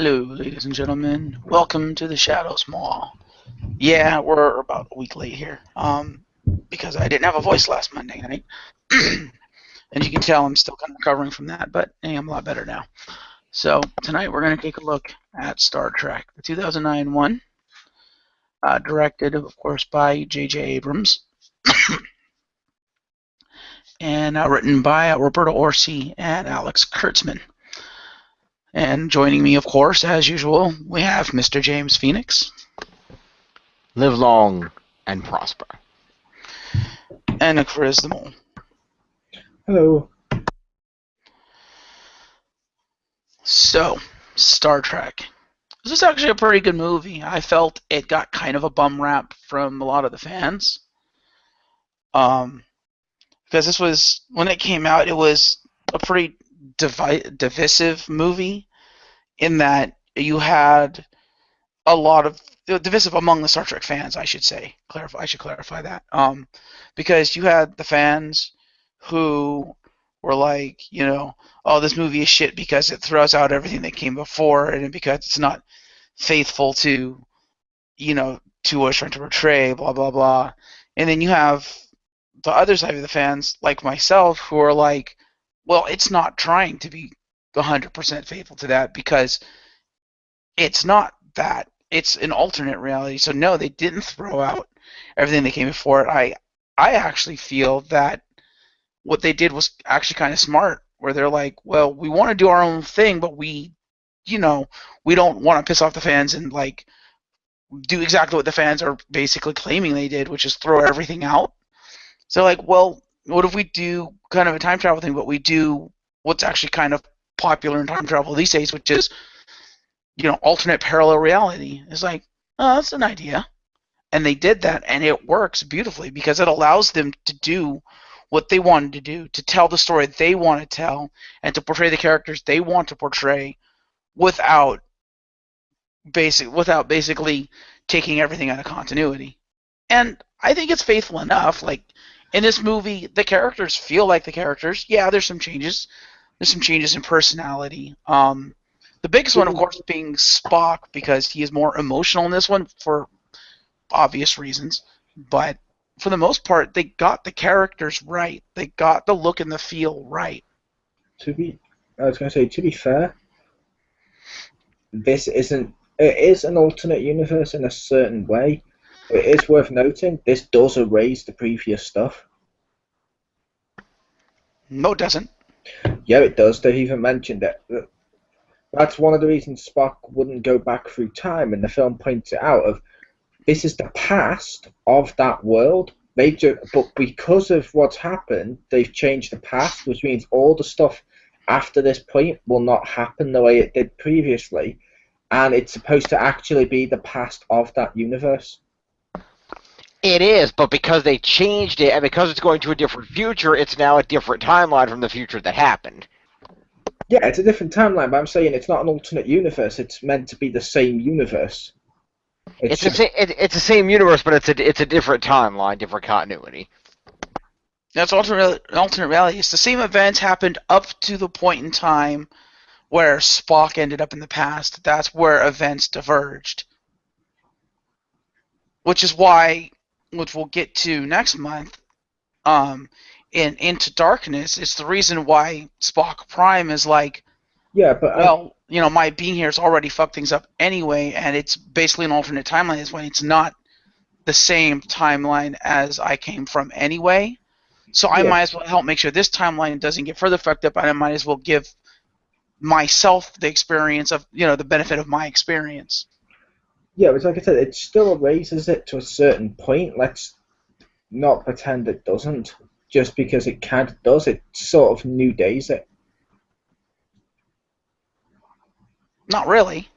Hello, ladies and gentlemen. Welcome to the Shadows Mall. Yeah, we're about a week late here. Because I didn't have a voice last Monday night, and you can tell I'm still kind of recovering from that, but hey, I'm a lot better now. So tonight we're going to take a look at Star Trek, the 2009 one, directed, of course, by J.J. Abrams, and written by Roberto Orci and Alex Kurtzman. And joining me, of course, as usual, we have Mr. James Phoenix. Live long and prosper. And a Chriz the Mole. Hello. So, Star Trek. This is actually a pretty good movie. I felt it got kind of a bum rap from a lot of the fans. Because this was, when it came out, it was a pretty divisive movie in that you had a lot of divisive among the Star Trek fans, I should say. I should clarify that. Because you had the fans who were like, oh, this movie is shit because it throws out everything that came before, and because it's not faithful to, to what it's trying to portray, blah blah blah. And then you have the other side of the fans, like myself, who are like, well, it's not trying to be 100% faithful to that because it's not that. It's an alternate reality. So no, they didn't throw out everything that came before it. I actually feel that what they did was actually kind of smart, where they're like, well, we want to do our own thing, but we don't want to piss off the fans and like do exactly what the fans are basically claiming they did, which is throw everything out. So like, well, what if we do kind of a time travel thing, but we do what's actually kind of popular in time travel these days, which is alternate parallel reality. It's like, oh, that's an idea. And they did that, and it works beautifully because it allows them to do what they wanted to do, to tell the story they want to tell, and to portray the characters they want to portray without basically taking everything out of continuity. And I think it's faithful enough. Like, in this movie, the characters feel like the characters. Yeah, there's some changes. There's some changes in personality. The biggest one, of course, being Spock, because he is more emotional in this one for obvious reasons. But for the most part, they got the characters right. They got the look and the feel right. To be fair, it is an alternate universe in a certain way. It is worth noting, this does erase the previous stuff. No, it doesn't. Yeah, it does. They've even mentioned it. That's one of the reasons Spock wouldn't go back through time, and the film points it out. This is the past of that world. But because of what's happened, they've changed the past, which means all the stuff after this point will not happen the way it did previously, and it's supposed to actually be the past of that universe. It is, but because they changed it, and because it's going to a different future, it's now a different timeline from the future that happened. Yeah, it's a different timeline, but I'm saying it's not an alternate universe. It's meant to be the same universe. It's the same universe, but it's a different timeline, different continuity. That's alternate reality. It's the same events happened up to the point in time where Spock ended up in the past. That's where events diverged. Which is why, which we'll get to next month, in Into Darkness, it's the reason why Spock Prime is like, yeah, but well, my being here has already fucked things up anyway, and it's basically an alternate timeline. Is when it's not the same timeline as I came from anyway. So I might as well help make sure this timeline doesn't get further fucked up, and I might as well give myself the experience of, the benefit of my experience. Yeah, but like I said, it still erases it to a certain point. Let's not pretend it doesn't. Just because it does, it sort of new days it. Not really.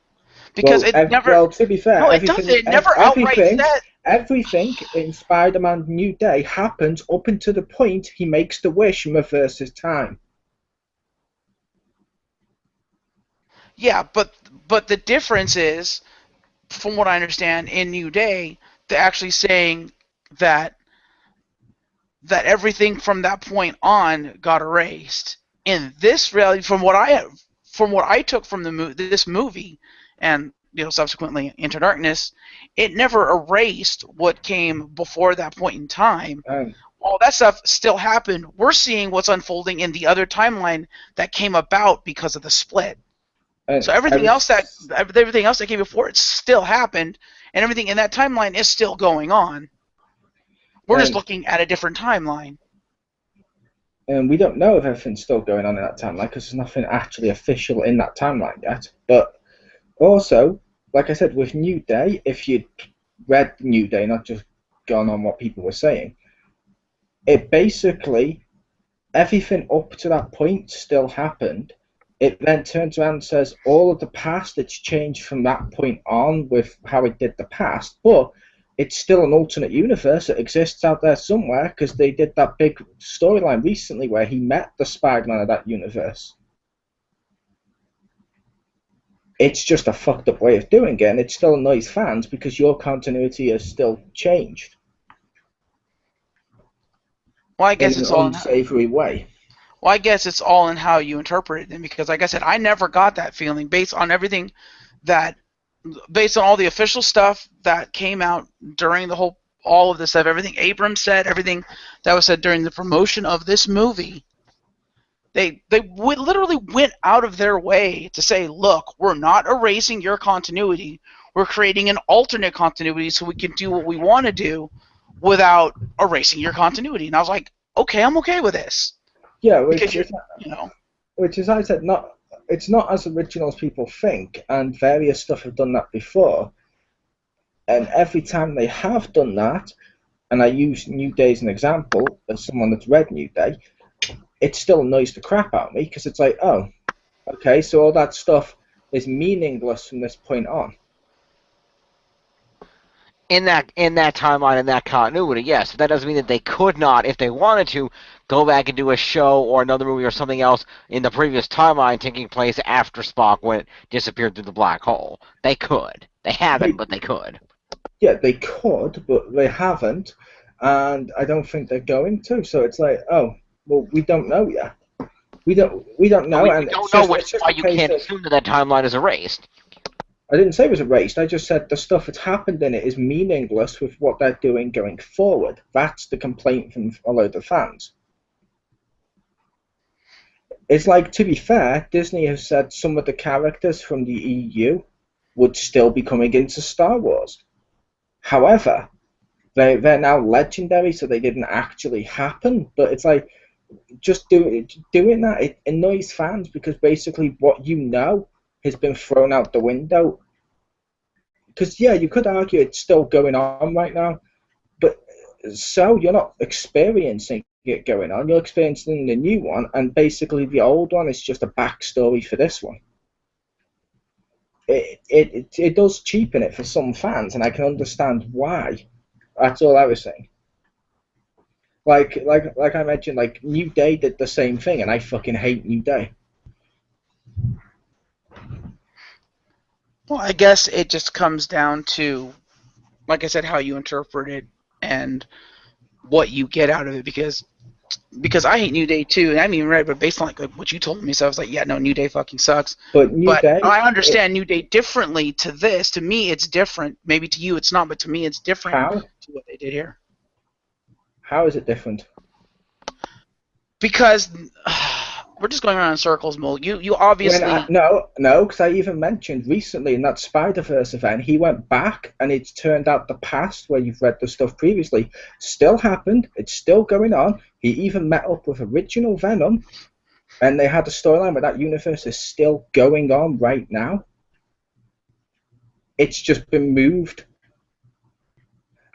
Because well, it never... Well, to be fair... No, it doesn't. It never outright says... Everything in Spider-Man New Day happens up until the point he makes the wish and reverses time. Yeah, but the difference is, from what I understand, in New Day, they're actually saying that everything from that point on got erased. In this reality, from from what I took from this movie, and subsequently Into Darkness, it never erased what came before that point in time. All that stuff still happened. We're seeing what's unfolding in the other timeline that came about because of the split. So everything else that came before it still happened, and everything in that timeline is still going on. We're just looking at a different timeline. And we don't know if everything's still going on in that timeline because there's nothing actually official in that timeline yet. But also, like I said, with New Day, if you'd read New Day, not just gone on what people were saying, it basically, everything up to that point still happened. It then turns around and says all of the past, it's changed from that point on with how it did the past, but it's still an alternate universe that exists out there somewhere because they did that big storyline recently where he met the Spider-Man of that universe. It's just a fucked up way of doing it, and it still annoys fans because your continuity has still changed. Well, I guess in it's an all unsavory way. Well, I guess it's all in how you interpret it, then, because, like I said, I never got that feeling based on everything based on all the official stuff that came out during all of this stuff, everything Abrams said, everything that was said during the promotion of this movie. They literally went out of their way to say, look, we're not erasing your continuity. We're creating an alternate continuity so we can do what we want to do without erasing your continuity. And I was like, okay, I'm okay with this. Yeah, which is, I said, it's not as original as people think, and various stuff have done that before. And every time they have done that, and I use New Day as an example, as someone that's read New Day, it still annoys the crap out of me, because it's like, oh, okay, so all that stuff is meaningless from this point on. In that timeline, in that continuity, yes. But that doesn't mean that they could not, if they wanted to, go back and do a show or another movie or something else in the previous timeline taking place after Spock disappeared through the black hole. They could. They haven't, but they could. Yeah, they could, but they haven't, and I don't think they're going to. So it's like, oh, well, we don't know yet. We don't know, we don't know, which is why you can't assume that timeline is erased. I didn't say it was erased. I just said the stuff that's happened in it is meaningless with what they're doing going forward. That's the complaint from a load of fans. It's like, to be fair, Disney has said some of the characters from the EU would still be coming into Star Wars. However, they're now legendary, so they didn't actually happen. But it's like, just doing that, it annoys fans because basically what you know has been thrown out the window. Because, yeah, you could argue it's still going on right now, but so you're not experiencing it going on, you're experiencing the new one, and basically the old one is just a backstory for this one. It does cheapen it for some fans, and I can understand why. That's all I was saying. Like I mentioned, like New Day did the same thing, and I fucking hate New Day. Well, I guess it just comes down to, like I said, how you interpret it and what you get out of it. Because I hate New Day too, and I haven't even read it, but based on like what you told me, so I was like, yeah, no, New Day fucking sucks. But Day, I understand New Day differently to this. To me, it's different. Maybe to you, it's not, but to me, it's different to what they did here. How is it different? Because we're just going around in circles, Mo. You obviously... No, because I even mentioned recently in that Spider-Verse event, he went back and it's turned out the past where you've read the stuff previously still happened. It's still going on. He even met up with original Venom, and they had a storyline where that universe is still going on right now. It's just been moved.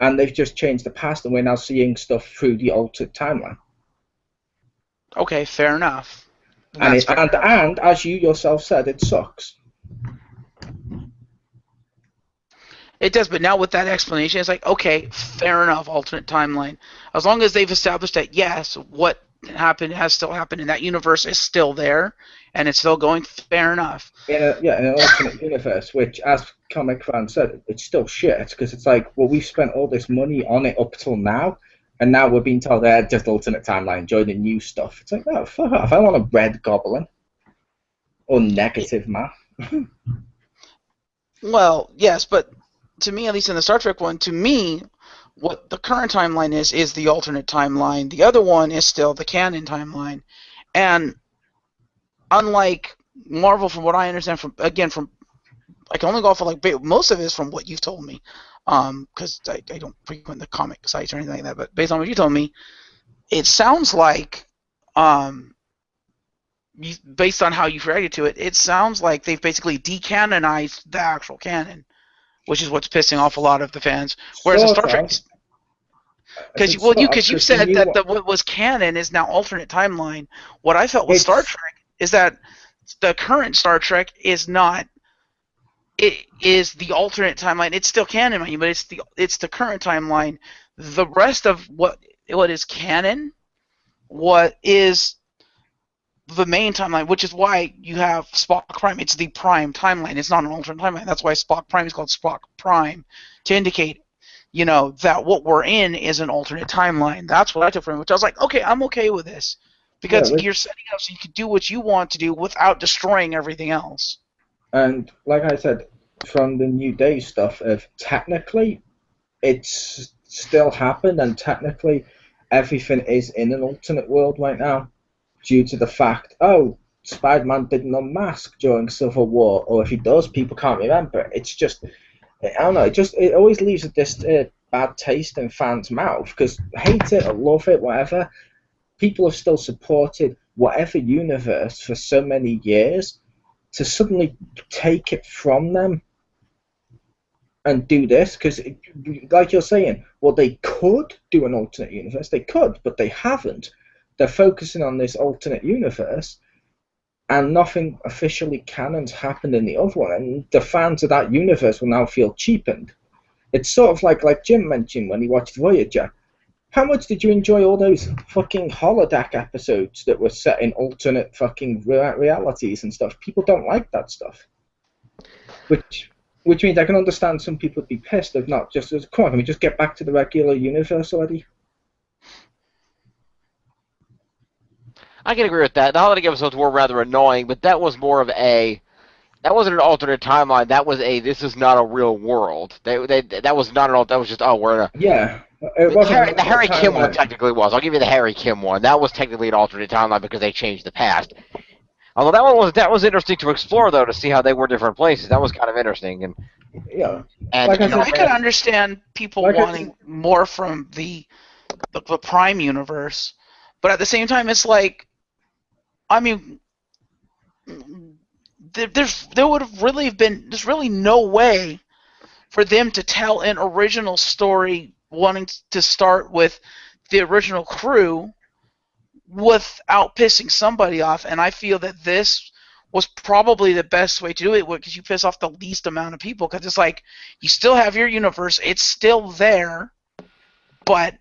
And they've just changed the past, and we're now seeing stuff through the altered timeline. Okay, fair enough. And as you yourself said, it sucks. It does, but now with that explanation, it's like, okay, fair enough, alternate timeline. As long as they've established that, yes, what happened has still happened, and that universe is still there, and it's still going, fair enough. In an alternate universe, which, as comic fans said, it's still shit, because it's like, well, we've spent all this money on it up till now, and now we're being told they're just alternate timeline, enjoy the new stuff. It's like, oh, fuck off, I want a red goblin. or negative math. Well, yes, but to me, at least in the Star Trek one, to me, what the current timeline is the alternate timeline. The other one is still the canon timeline. And unlike Marvel, from what I understand, from I can only go off of like most of it is from what you've told me, because I don't frequent the comic sites or anything like that. But based on what you told me, it sounds like, based on how you've reacted to it, it sounds like they've basically decanonized the actual canon, which is what's pissing off a lot of the fans. Whereas in Sort Star Trek, of. because you said that what was canon is now alternate timeline. What I felt with Star Trek is that the current Star Trek is not. It is the alternate timeline. It's still canon, but it's the current timeline. The rest of what is canon, what is the main timeline, which is why you have Spock Prime. It's the Prime timeline. It's not an alternate timeline. That's why Spock Prime is called Spock Prime, to indicate, that what we're in is an alternate timeline. That's what I took from it, which I was like, okay, I'm okay with this. Because you're setting up so you can do what you want to do without destroying everything else. And like I said, from the New Day stuff, of technically, it's still happened, and technically, everything is in an alternate world right now, due to the fact, Spider-Man didn't unmask during Civil War, or if he does, people can't remember. It's just, I don't know, it always leaves this bad taste in fans' mouth, because hate it or love it, whatever, people have still supported whatever universe for so many years. To suddenly take it from them and do this, because like you're saying, well, they could do an alternate universe, they could, but they haven't. They're focusing on this alternate universe, and nothing officially canon's happened in the other one, and the fans of that universe will now feel cheapened. It's sort of like Jim mentioned when he watched Voyager. How much did you enjoy all those fucking holodeck episodes that were set in alternate fucking realities and stuff? People don't like that stuff. Which means I can understand some people would be pissed if not just, come on, can we just get back to the regular universe already? I can agree with that. The holiday episodes were rather annoying, but that was more of that wasn't an alternate timeline. That was this is not a real world. That was not that was just, we're in a... Yeah. It wasn't the Harry Kim one technically was. I'll give you the Harry Kim one. That was technically an alternate timeline because they changed the past. Although that was interesting to explore, though, to see how they were different places. That was kind of interesting. And yeah, and I can understand people wanting more from the Prime universe, but at the same time, it's like, I mean, there would have really been, there's really no way for them to tell an original story wanting to start with the original crew without pissing somebody off, and I feel that this was probably the best way to do it, because you piss off the least amount of people, because it's like, you still have your universe, it's still there, but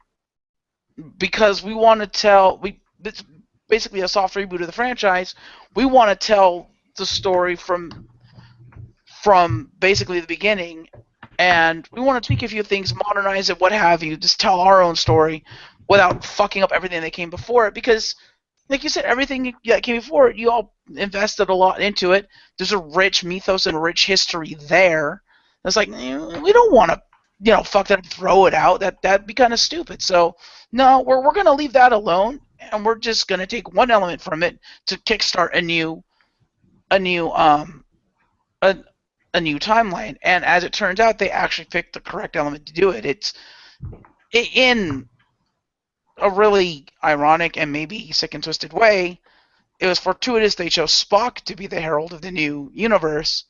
because we want to tell, it's basically a soft reboot of the franchise, we want to tell the story from basically the beginning, and we want to tweak a few things, modernize it, what have you, just tell our own story without fucking up everything that came before it, because, like you said, everything that came before it, you all invested a lot into it. There's a rich mythos and rich history there. It's like, we don't want to, fuck that up, throw it out. That'd be kind of stupid. So, no, we're going to leave that alone, and we're just going to take one element from it to kickstart a new timeline. And as it turns out, they actually picked the correct element to do it. It's in a really ironic and maybe sick and twisted way. It was fortuitous they chose Spock to be the herald of the new universe,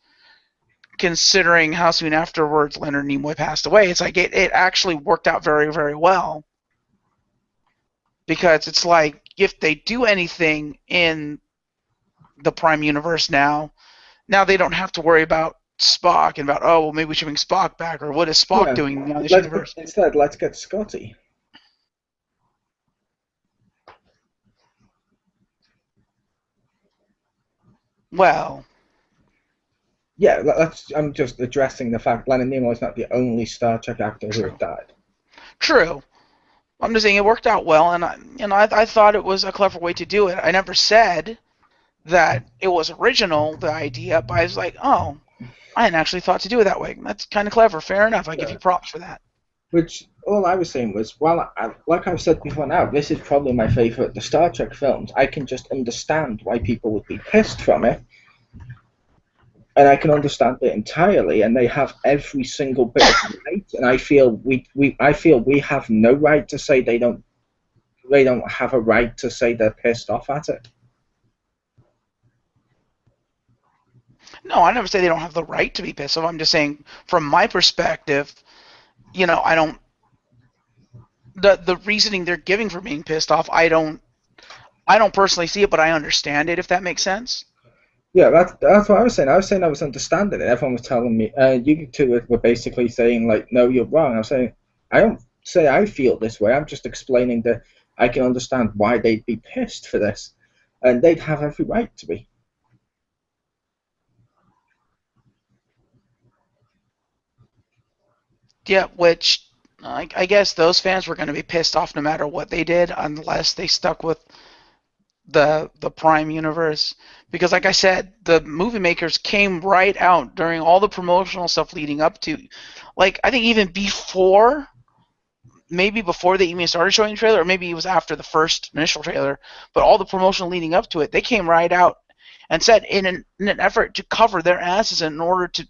considering how soon afterwards Leonard Nimoy passed away. It's like it actually worked out very, very well. Because it's like, if they do anything in the Prime universe now they don't have to worry about Spock and about, well, maybe we should bring Spock back, or what is Spock doing now in this universe? Instead, let's get Scotty. Well, yeah, I'm just addressing the fact Leonard Nimoy is not the only Star Trek actor who has died. True. I'm just saying it worked out well, and I thought it was a clever way to do it. I never said that it was original, the idea, but I was like, oh, I hadn't actually thought to do it that way. That's kind of clever. Fair enough. I give Yeah. you props for that. Which all I was saying was, well, like I've said before now, this is probably my favourite of the Star Trek films. I can just understand why people would be pissed from it, and I can understand it entirely. And they have every single bit of right, and I feel we have no right to say they don't have a right to say they're pissed off at it. No, I never say they don't have the right to be pissed off. I'm just saying, from my perspective, I don't. The reasoning they're giving for being pissed off, I don't personally see it, but I understand it, if that makes sense. Yeah, that's what I was saying. I was saying I was understanding it. Everyone was telling me, you two were basically saying like, no, you're wrong. I was saying I don't say I feel this way. I'm just explaining that I can understand why they'd be pissed for this, and they'd have every right to be. Yeah, which I guess those fans were going to be pissed off no matter what they did, unless they stuck with the Prime universe. Because, like I said, the movie makers came right out during all the promotional stuff leading up to, like, I think even before, maybe before they even started showing the trailer, or maybe it was after the first initial trailer, but all the promotion leading up to it, they came right out and said, in an effort to cover their asses in order to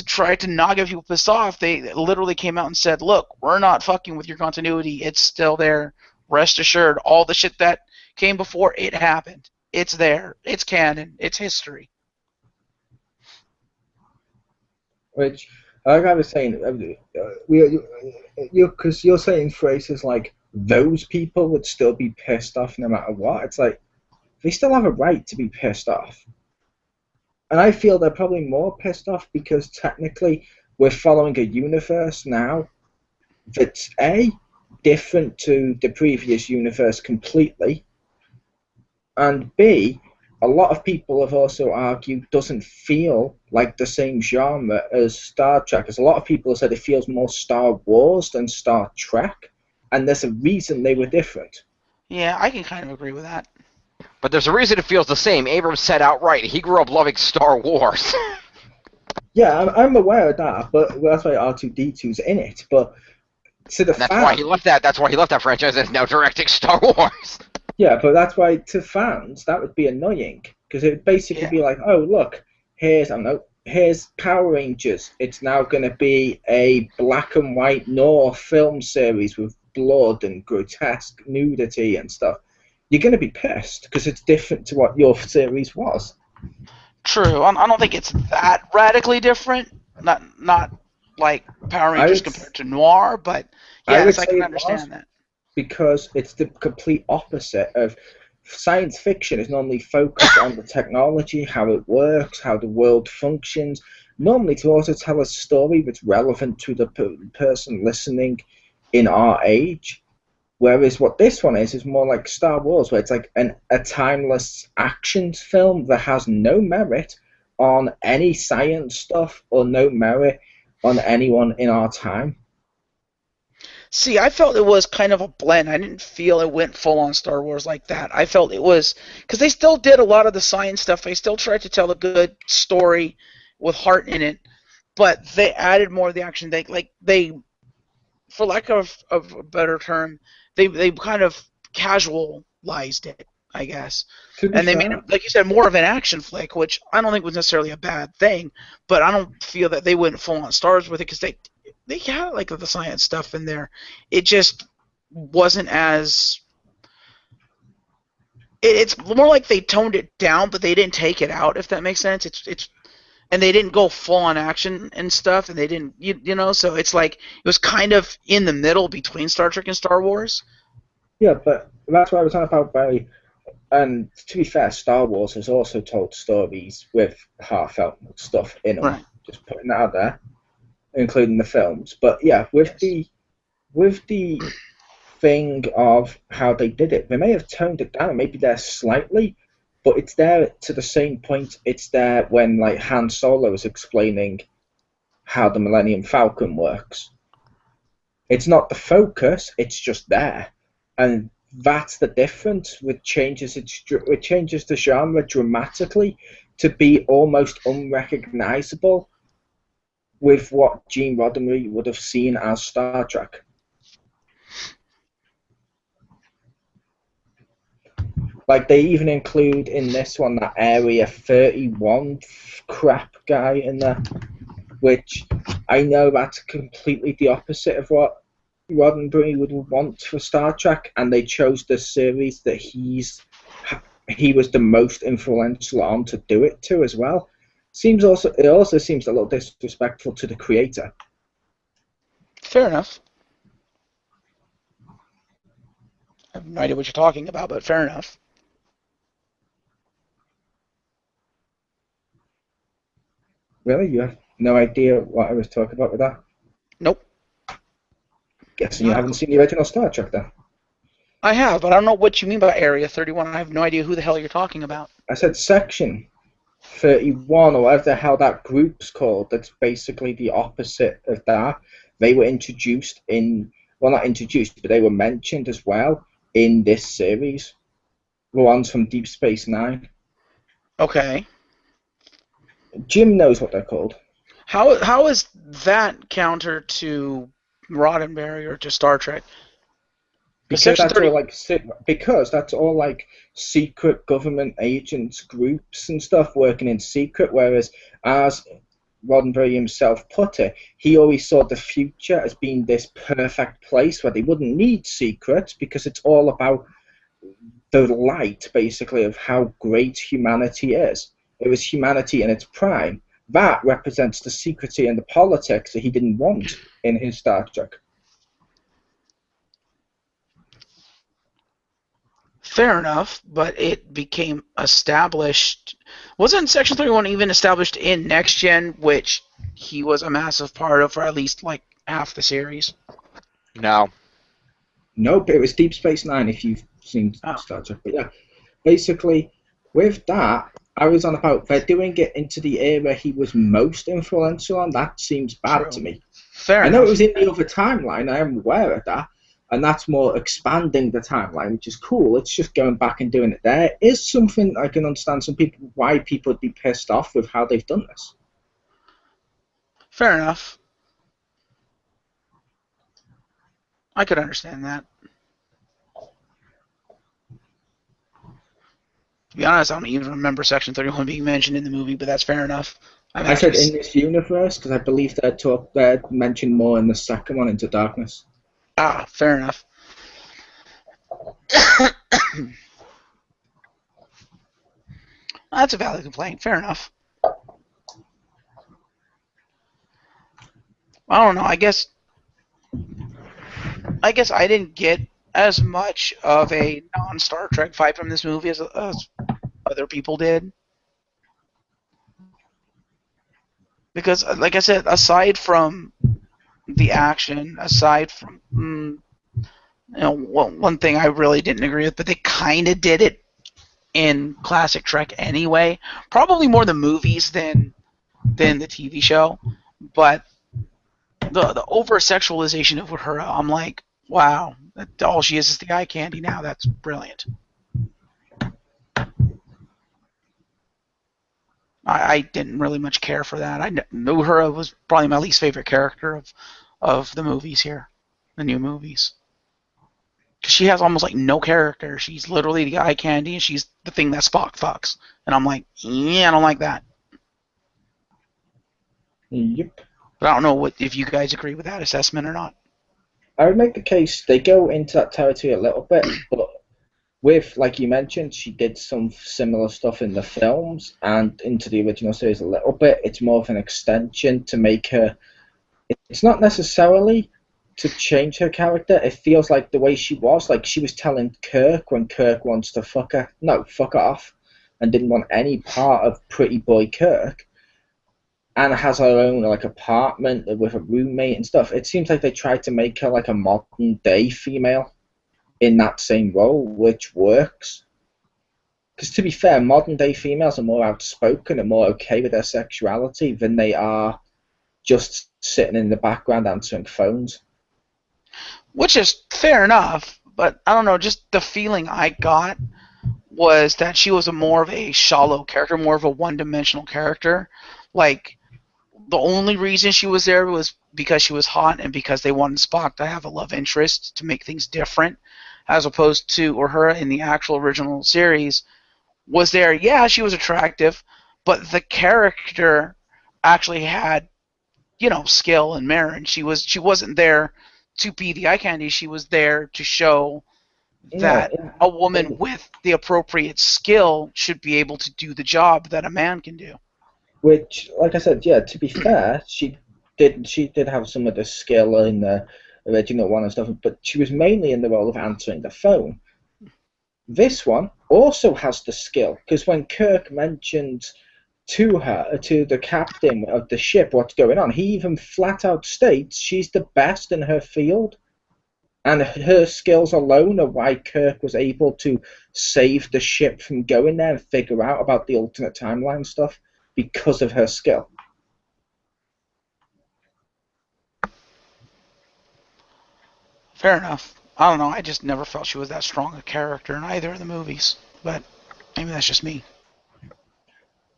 try to not get people pissed off, they literally came out and said, look, we're not fucking with your continuity. It's still there. Rest assured, all the shit that came before it happened. It's there. It's canon. It's history. Which, like I was saying, because you're saying phrases like those people would still be pissed off no matter what. It's like they still have a right to be pissed off. And I feel they're probably more pissed off because technically we're following a universe now that's A, different to the previous universe completely, and B, a lot of people have also argued doesn't feel like the same genre as Star Trek. As a lot of people have said it feels more Star Wars than Star Trek, and there's a reason they were different. Yeah, I can kind of agree with that. But there's a reason it feels the same. Abrams said outright he grew up loving Star Wars. Yeah, I'm aware of that, but that's why R2D2's in it. But to the And that's fans, why he left that. That's why he left that franchise and is now directing Star Wars. yeah, but that's why to fans that would be annoying because it would basically Yeah. be like, oh look, here's I don't know, here's Power Rangers. It's now going to be a black and white noir film series with blood and grotesque nudity and stuff. You're going to be pissed because it's different to what your series was. True. I don't think it's that radically different. Not like Power I Rangers would, compared to Noir, but I would yes, I say can it was understand that. because it's the complete opposite of science fiction is normally focused on the technology, how it works, how the world functions, normally to also tell a story that's relevant to the person listening in our age. Whereas what this one is more like Star Wars, where it's like a timeless action film that has no merit on any science stuff or no merit on anyone in our time. See, I felt it was kind of a blend. I didn't feel it went full on Star Wars like that. I felt it was because they still did a lot of the science stuff. They still tried to tell a good story with heart in it, but they added more of the action. They, for lack of a better term, they kind of casualized it, I guess, To be and they made fair, it, like you said, more of an action flick, which I don't think was necessarily a bad thing. But I don't feel that they went full on Star Wars with it because they had like the science stuff in there. It just wasn't as. It's more like they toned it down, but they didn't take it out. If that makes sense, it's and they didn't go full on action and stuff, and they didn't So it's like it was kind of in the middle between Star Trek and Star Wars. yeah, but that's what I was talking about by. And to be fair, Star Wars has also told stories with heartfelt stuff in them. Right. Just putting that out there, including the films. But yeah, Yes. with the thing of how they did it, they may have toned it down. Maybe there slightly, but it's there to the same point. It's there when like Han Solo is explaining how the Millennium Falcon works. It's not the focus. It's just there, and that's the difference. It changes the genre dramatically to be almost unrecognizable with what Gene Roddenberry would have seen as Star Trek. Like, they even include in this one that Area 31 crap guy in there, which I know that's completely the opposite of what Roddenberry would want for Star Trek, and they chose the series that he was the most influential on to do it to as well. It also seems a little disrespectful to the creator. Fair enough. I have no idea what you're talking about, but fair enough. Really? You have no idea what I was talking about with that? Nope. Guessing you haven't seen the original Star Trek then? I have, but I don't know what you mean by Area 31. I have no idea who the hell you're talking about. I said Section 31, or whatever the hell that group's called. That's basically the opposite of that. They were introduced well, not introduced, but they were mentioned as well in this series. The ones from Deep Space Nine. Okay. Jim knows what they're called. How is that counter to Roddenberry or to Star Trek? Because that's all like secret government agents, groups and stuff working in secret, whereas as Roddenberry himself put it, he always saw the future as being this perfect place where they wouldn't need secrets because it's all about the light, basically, of how great humanity is. It was humanity in its prime. That represents the secrecy and the politics that he didn't want in his Star Trek. Fair enough, but it became established. Wasn't Section 31 even established in Next Gen, which he was a massive part of for at least like half the series? No. Nope, it was Deep Space Nine if you've seen Star Trek. But yeah, basically, with that, I was on about they're doing it into the era he was most influential on. That seems bad to me. Fair I enough. know it was in the other timeline, I am aware of that, and that's more expanding the timeline, which is cool. It's just going back and doing it. There is something I can understand why people would be pissed off with how they've done this. Fair enough. I could understand that. To be honest, I don't even remember Section 31 being mentioned in the movie, but that's fair enough. I said in this universe because I believe they're mentioned more in the second one, Into Darkness. Ah, fair enough. That's a valid complaint. Fair enough. I don't know. I guess I didn't get as much of a non-Star Trek vibe from this movie as other people did. Because, like I said, aside from the action, aside from one thing I really didn't agree with, but they kind of did it in classic Trek anyway. Probably more the movies than the TV show, but the over sexualization of her, I'm like, wow, all she is the eye candy now. That's brilliant. I didn't really much care for that. I knew Uhura was probably my least favorite character of the movies here, the new movies. Because she has almost like no character. She's literally the eye candy, and she's the thing that Spock fucks. And I'm like, yeah, I don't like that. Yep. But I don't know if you guys agree with that assessment or not. I would make the case they go into that territory a little bit, but with, like you mentioned, she did some similar stuff in the films and into the original series a little bit. It's more of an extension to make her... It's not necessarily to change her character. It feels like the way she was telling Kirk when Kirk wants to fuck her, no, fuck off, and didn't want any part of pretty boy Kirk, and has her own like apartment with a roommate and stuff. It seems like they tried to make her like a modern day female in that same role, which works. Because to be fair, modern day females are more outspoken and more okay with their sexuality than they are just sitting in the background answering phones. Which is fair enough, But I don't know, just the feeling I got was that she was more of a shallow character, more of a one-dimensional character. Like, the only reason she was there was because she was hot and because they wanted Spock to have a love interest to make things different, as opposed to Uhura in the actual original series was there. Yeah, she was attractive, but the character actually had, skill and merit. She wasn't there to be the eye candy. She was there to show Yeah, that a woman with the appropriate skill should be able to do the job that a man can do. which, like I said, yeah. To be fair, she did have some of the skill in the original one and stuff, but she was mainly in the role of answering the phone. This one also has the skill because when Kirk mentions to the captain of the ship what's going on, he even flat out states she's the best in her field. And her skills alone are why Kirk was able to save the ship from going there and figure out about the alternate timeline stuff because of her skill. Fair enough. I don't know. I just never felt she was that strong a character in either of the movies. But maybe that's just me.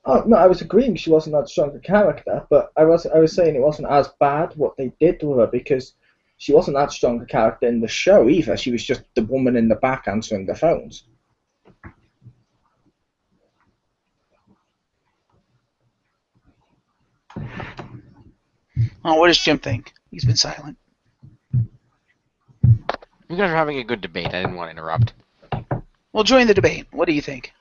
Oh no, I was agreeing she wasn't that strong a character, but I was saying it wasn't as bad what they did to her because she wasn't that strong a character in the show either. She was just the woman in the back answering the phones. Oh, what does Jim think? He's been silent. You guys are having a good debate. I didn't want to interrupt. Well, join the debate. What do you think?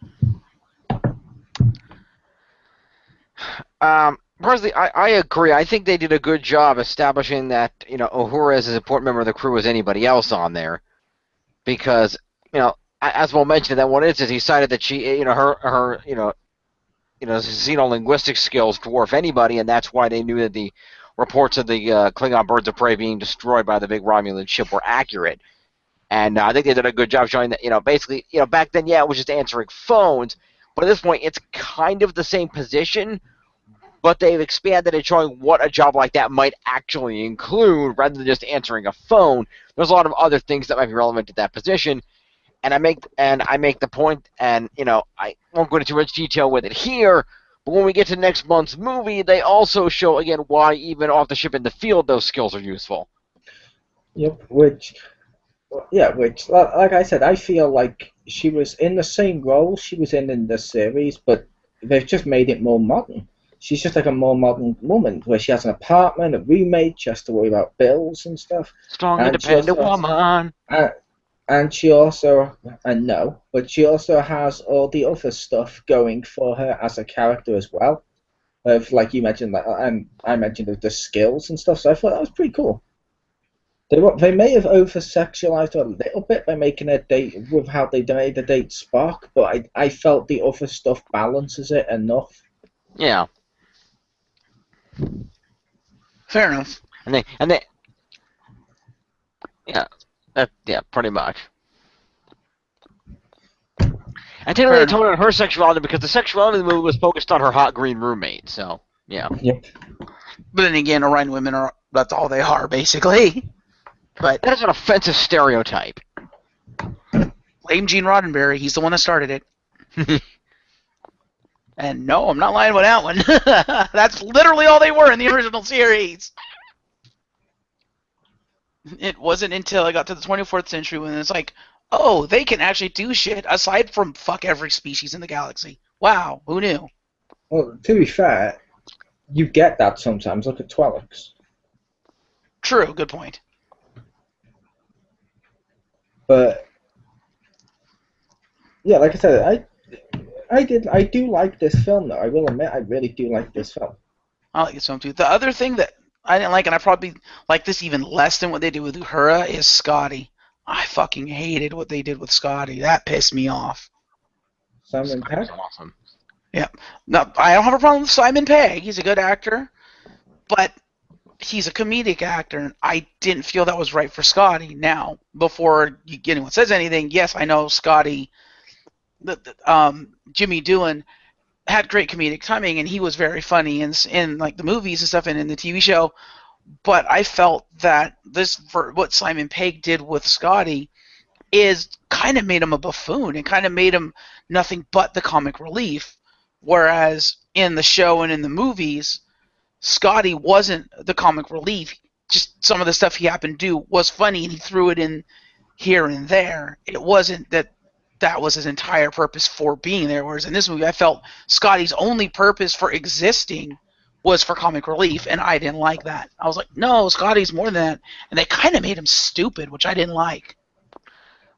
Personally, I agree. I think they did a good job establishing that Uhura is as important member of the crew as anybody else on there, because as Will mentioned in that one instance, he cited that she her xenolinguistic skills dwarf anybody, and that's why they knew that the reports of the Klingon birds of prey being destroyed by the big Romulan ship were accurate. And I think they did a good job showing that, basically, back then, yeah, it was just answering phones, but at this point, it's kind of the same position, but they've expanded it showing what a job like that might actually include rather than just answering a phone. There's a lot of other things that might be relevant to that position, and I make the point, and I won't go into too much detail with it here, but when we get to next month's movie, they also show again why even off the ship in the field those skills are useful. Yep, which like I said, I feel like she was in the same role she was in the series, but they've just made it more modern. She's just like a more modern woman, where she has an apartment, a roommate, she has to worry about bills and stuff. Strong, independent woman. And she also, and no, but she also has all the other stuff going for her as a character as well. Of like you mentioned, and I mentioned the skills and stuff. So I thought that was pretty cool. They may have over-sexualized her a little bit by making her date with how they made the date Spock, but I felt the other stuff balances it enough. Yeah. Fair enough. And they yeah, pretty much. And technically they told her her sexuality because the sexuality of the movie was focused on her hot green roommate, so yeah. Yep. But then again, Orion women that's all they are, basically. But that is an offensive stereotype. Blame Gene Roddenberry, he's the one that started it. And no, I'm not lying about that one. That's literally all they were in the original series. It wasn't until I got to the 24th century when it's like, oh, they can actually do shit aside from fuck every species in the galaxy. Wow, who knew? Well, to be fair, you get that sometimes. Look at Twelix. True, good point. But yeah, like I said, I do like this film though. I will admit, I really do like this film. I like this film too. The other thing that I didn't like, and I probably like this even less than what they did with Uhura, is Scotty. I fucking hated what they did with Scotty. That pissed me off. Simon Pegg? Awesome. Yeah. No, I don't have a problem with Simon Pegg. He's a good actor, but he's a comedic actor, and I didn't feel that was right for Scotty. Now, before anyone says anything, yes, I know Scotty, Jimmy Doohan, had great comedic timing, and he was very funny in like the movies and stuff and in the TV show. But I felt that what Simon Pegg did with Scotty, is kind of made him a buffoon and kind of made him nothing but the comic relief. Whereas in the show and in the movies, Scotty wasn't the comic relief. Just some of the stuff he happened to do was funny, and he threw it in here and there. It wasn't that was his entire purpose for being there. Whereas in this movie, I felt Scotty's only purpose for existing was for comic relief, and I didn't like that. I was like, no, Scotty's more than that. And they kind of made him stupid, which I didn't like.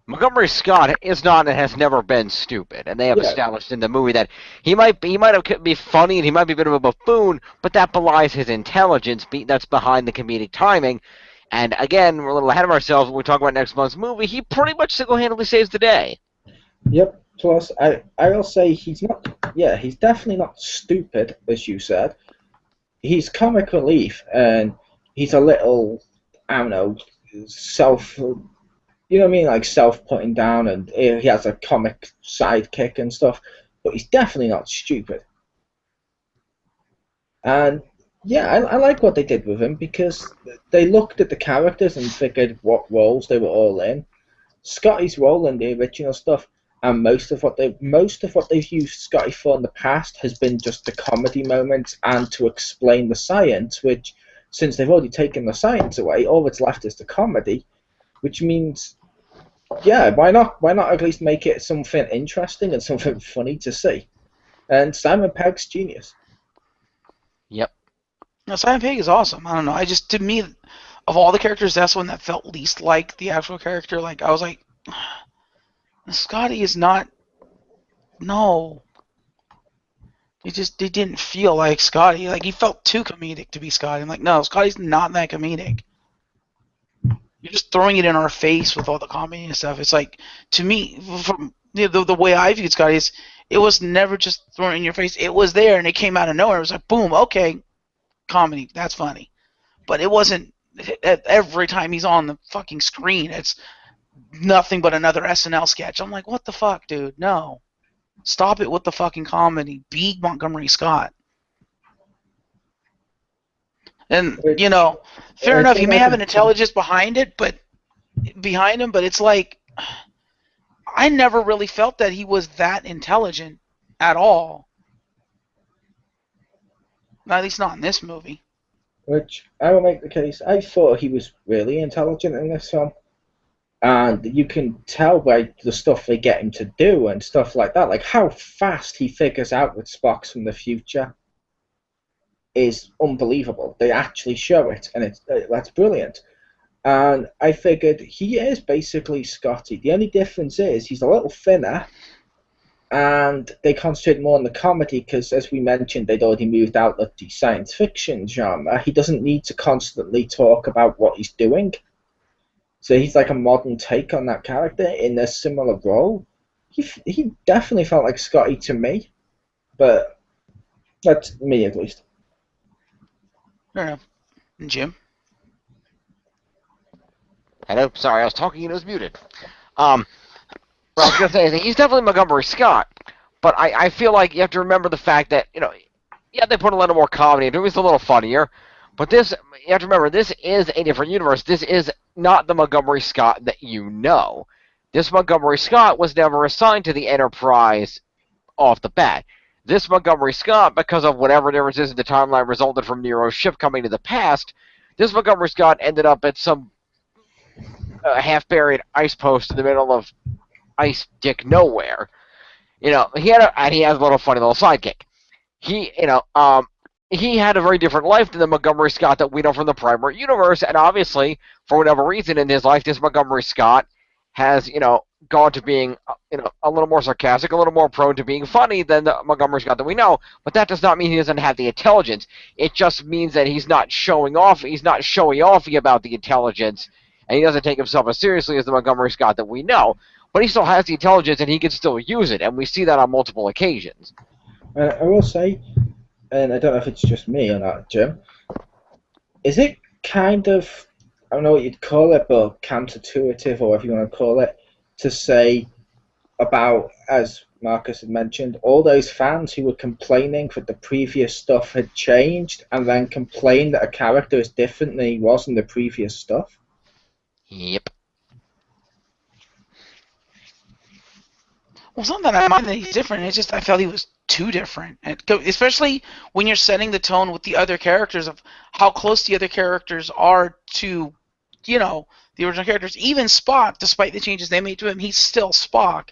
Montgomery Scott is not and has never been stupid, and they have established in the movie that he might be funny and he might be a bit of a buffoon, but that belies his intelligence. That's behind the comedic timing. And again, we're a little ahead of ourselves when we talk about next month's movie. He pretty much single-handedly saves the day. Yep. Plus, I will say he's not. Yeah, he's definitely not stupid, as you said. He's comic relief, and he's a little, I don't know, self. You know what I mean? Like self-putting down, and he has a comic sidekick and stuff. But he's definitely not stupid. And yeah, I like what they did with him because they looked at the characters and figured what roles they were all in. Scotty's role in the original stuff, and most of what they've used Scotty for in the past has been just the comedy moments and to explain the science. Which, since they've already taken the science away, all that's left is the comedy. Which means, yeah, why not? Why not at least make it something interesting and something funny to see? And Simon Pegg's genius. Yep. No, Simon Pegg is awesome. I don't know. To me, of all the characters, that's one that felt least like the actual character. Like, I was like, Scotty is not. No. He didn't feel like Scotty. Like, he felt too comedic to be Scotty. I'm like, no, Scotty's not that comedic. You're just throwing it in our face with all the comedy and stuff. It's like, to me, from the way I viewed Scotty, it was never just thrown in your face. It was there, and it came out of nowhere. It was like, boom, okay, comedy, that's funny. But it wasn't every time he's on the fucking screen, it's nothing but another SNL sketch. I'm like, what the fuck, dude? No. Stop it with the fucking comedy. Be Montgomery Scott. And, fair enough, he may have an intelligence behind him, but it's like, I never really felt that he was that intelligent at all. At least not in this movie. Which, I will make the case, I thought he was really intelligent in this film. And you can tell by the stuff they get him to do and stuff like that, like how fast he figures out that Spock's from the future is unbelievable. They actually show it, and that's brilliant. And I figured he is basically Scotty. The only difference is he's a little thinner, and they concentrate more on the comedy because, as we mentioned, they'd already moved out of the science fiction genre. He doesn't need to constantly talk about what he's doing. So he's like a modern take on that character in a similar role. He definitely felt like Scotty to me, but that's me at least. Fair enough. Jim? Hello, sorry, I was talking and it was muted. Well, I was going to say, he's definitely Montgomery Scott, but I feel like you have to remember the fact that, yeah, they put a little more comedy into it. It's a little funnier, but you have to remember, this is a different universe. This is not the Montgomery Scott that you know. This Montgomery Scott was never assigned to the Enterprise off the bat. This Montgomery Scott, because of whatever differences in the timeline resulted from Nero's ship coming to the past, this Montgomery Scott ended up at some half-buried ice post in the middle of ice dick nowhere. He has a little funny little sidekick. He had a very different life than the Montgomery Scott that we know from the primary universe, and obviously, for whatever reason in his life, this Montgomery Scott has, gone to being, a little more sarcastic, a little more prone to being funny than the Montgomery Scott that we know. But that does not mean he doesn't have the intelligence. It just means that he's not showing off. He's not showy-offy about the intelligence, and he doesn't take himself as seriously as the Montgomery Scott that we know. But he still has the intelligence, and he can still use it, and we see that on multiple occasions. I will say, and I don't know if it's just me or not, Jim, is it kind of, I don't know what you'd call it, but counterintuitive, or whatever you want to call it, to say about, as Marcus had mentioned, all those fans who were complaining that the previous stuff had changed and then complained that a character is different than he was in the previous stuff? Yep. Well, it's not that I mind that he's different. It's just I felt he was too different, especially when you're setting the tone with the other characters of how close the other characters are to, the original characters. Even Spock, despite the changes they made to him, he's still Spock.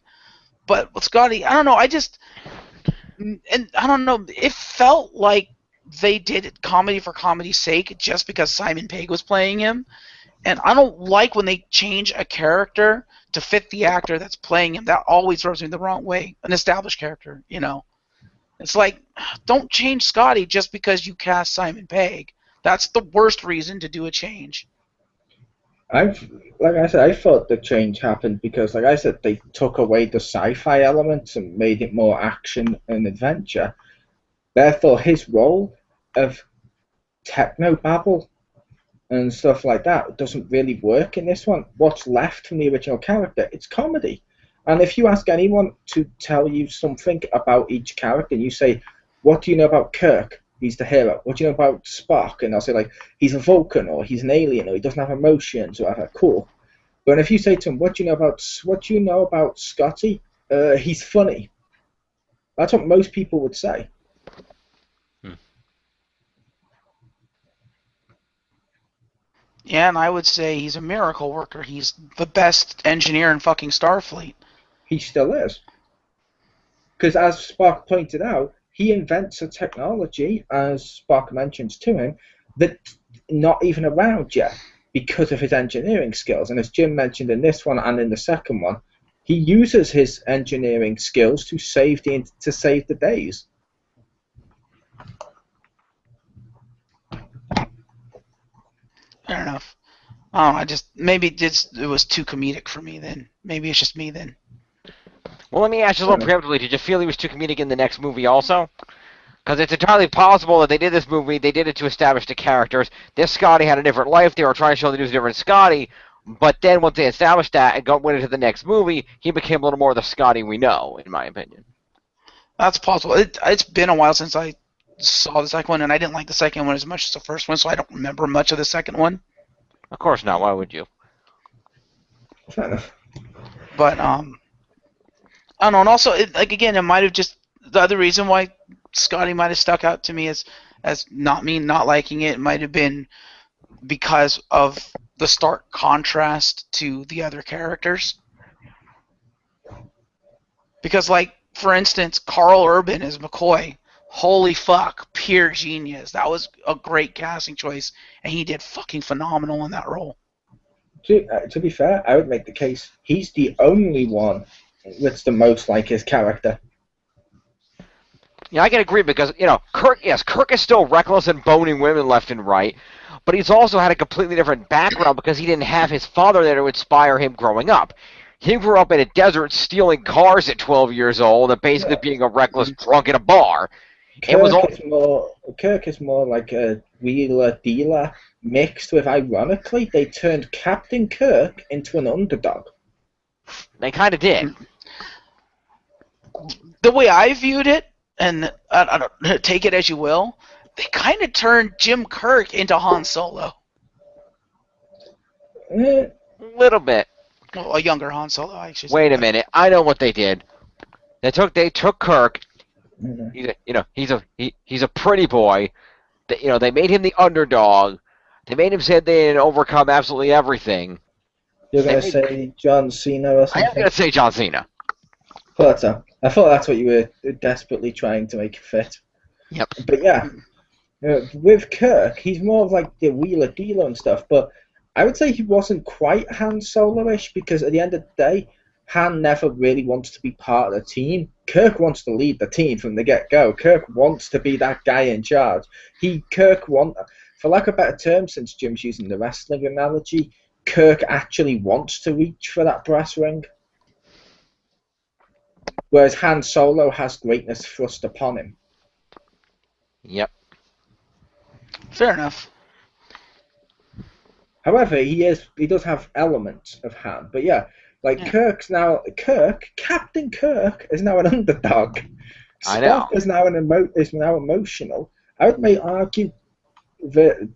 But with Scotty, I don't know. I don't know. It felt like they did comedy for comedy's sake just because Simon Pegg was playing him. And I don't like when they change a character to fit the actor that's playing him. That always rubs me the wrong way. An established character, It's like, don't change Scotty just because you cast Simon Pegg. That's the worst reason to do a change. Like I said, I thought the change happened because, like I said, they took away the sci-fi elements and made it more action and adventure. Therefore, his role of technobabble and stuff like that doesn't really work in this one. What's left from the original character? It's comedy. And if you ask anyone to tell you something about each character, and you say, what do you know about Kirk? He's the hero. What do you know about Spock? And they'll say, like, he's a Vulcan, or he's an alien, or he doesn't have emotions, or whatever. Cool. But if you say to him, what do you know about Scotty? He's funny. That's what most people would say. Yeah, and I would say he's a miracle worker. He's the best engineer in fucking Starfleet. He still is. Because as Spock pointed out, he invents a technology, as Spock mentions to him, that's not even around yet because of his engineering skills. And as Jim mentioned in this one and in the second one, he uses his engineering skills to save the days. Fair enough. I don't know. Maybe it was too comedic for me then. Maybe it's just me then. Well, let me ask you a little preemptively. Did you feel he was too comedic in the next movie also? Because it's entirely possible that they did this movie, they did it to establish the characters. This Scotty had a different life. They were trying to show that he was a different Scotty. But then once they established that and went into the next movie, he became a little more the Scotty we know, in my opinion. That's possible. It's been a while since I saw the second one, and I didn't like the second one as much as the first one, so I don't remember much of the second one. Of course not. Why would you? Fair enough. But I don't know. And also, again, it might have just the other reason why Scotty might have stuck out to me as not me not liking it might have been because of the stark contrast to the other characters. Because, like, for instance, Carl Urban as McCoy. Holy fuck, pure genius. That was a great casting choice, and he did fucking phenomenal in that role. To be fair, I would make the case he's the only one that's the most like his character. Yeah, I can agree because, Kirk is still reckless and boning women left and right, but he's also had a completely different background because he didn't have his father there to inspire him growing up. He grew up in a desert stealing cars at 12 years old and basically being a reckless drunk in a bar. Kirk is more like a wheeler-dealer mixed with, ironically, they turned Captain Kirk into an underdog. They kind of did. The way I viewed it, and I don't take it as you will, they kind of turned Jim Kirk into Han Solo. A little bit. Well, a younger Han Solo, I should say. Wait a minute. I know what they did. They took Kirk. He's a pretty boy. They made him the underdog. They made him say they didn't overcome absolutely everything. You're going to say John Cena or something? I am going to say John Cena. I thought that's what you were desperately trying to make fit. Yep. But yeah, with Kirk, he's more of like the wheeler-dealer and stuff, but I would say he wasn't quite Han Solo-ish because at the end of the day, Han never really wants to be part of the team. Kirk wants to lead the team from the get-go. Kirk wants to be that guy in charge. For lack of a better term, since Jim's using the wrestling analogy, Kirk actually wants to reach for that brass ring. Whereas Han Solo has greatness thrust upon him. Yep. Fair enough. However, he does have elements of Han. But yeah, Captain Kirk is now an underdog. I know. Spock is now emotional. I would argue that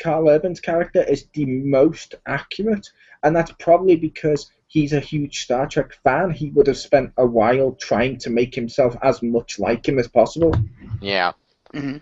Carl Urban's character is the most accurate, and that's probably because he's a huge Star Trek fan, he would have spent a while trying to make himself as much like him as possible. Yeah. Hmm.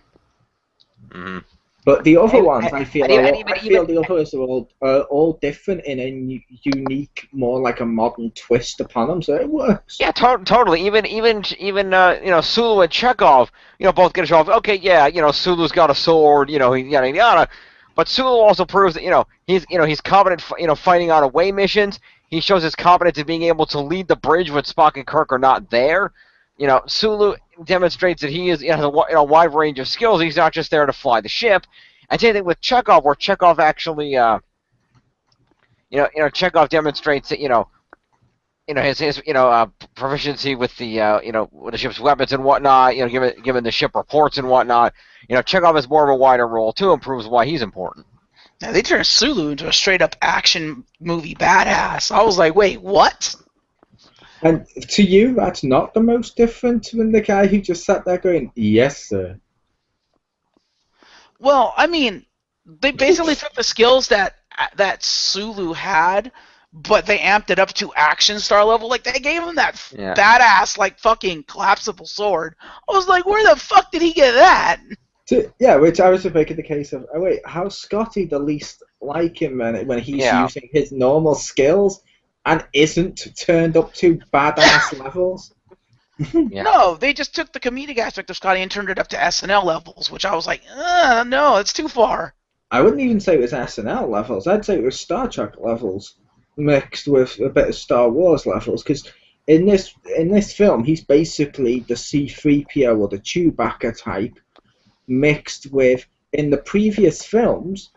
Mm-hmm. But the other And, ones, I feel, and even I feel the others are all different in a unique, more like a modern twist upon them, so it works. yeah, totally. Even Sulu and Chekhov, both get a show off. Okay, yeah, Sulu's got a sword, yada yada. But Sulu also proves that he's competent, fighting on away missions. He shows his competence in being able to lead the bridge when Spock and Kirk are not there. Sulu demonstrates that he has a wide range of skills. He's not just there to fly the ship. And same thing with Chekhov, where Chekhov actually, Chekhov demonstrates that his proficiency with with the ship's weapons and whatnot. Given the ship reports and whatnot. Chekhov has more of a wider role too, and proves why he's important. Now, they turned Sulu into a straight up action movie badass. I was like, wait, what? And to you, that's not the most different than the guy who just sat there going, "Yes, sir." Well, I mean, they basically took the skills that Sulu had, but they amped it up to action star level. Like, they gave him that badass, like, fucking collapsible sword. I was like, where the fuck did he get that? Yeah, which I was just making the case of, oh wait, how's Scotty the least like him when he's using his normal skills and isn't turned up to badass levels? Yeah. No, they just took the comedic aspect of Scotty and turned it up to SNL levels, which I was like, no, it's too far. I wouldn't even say it was SNL levels. I'd say it was Star Trek levels mixed with a bit of Star Wars levels, because in this film, he's basically the C-3PO or the Chewbacca type, mixed with, in the previous films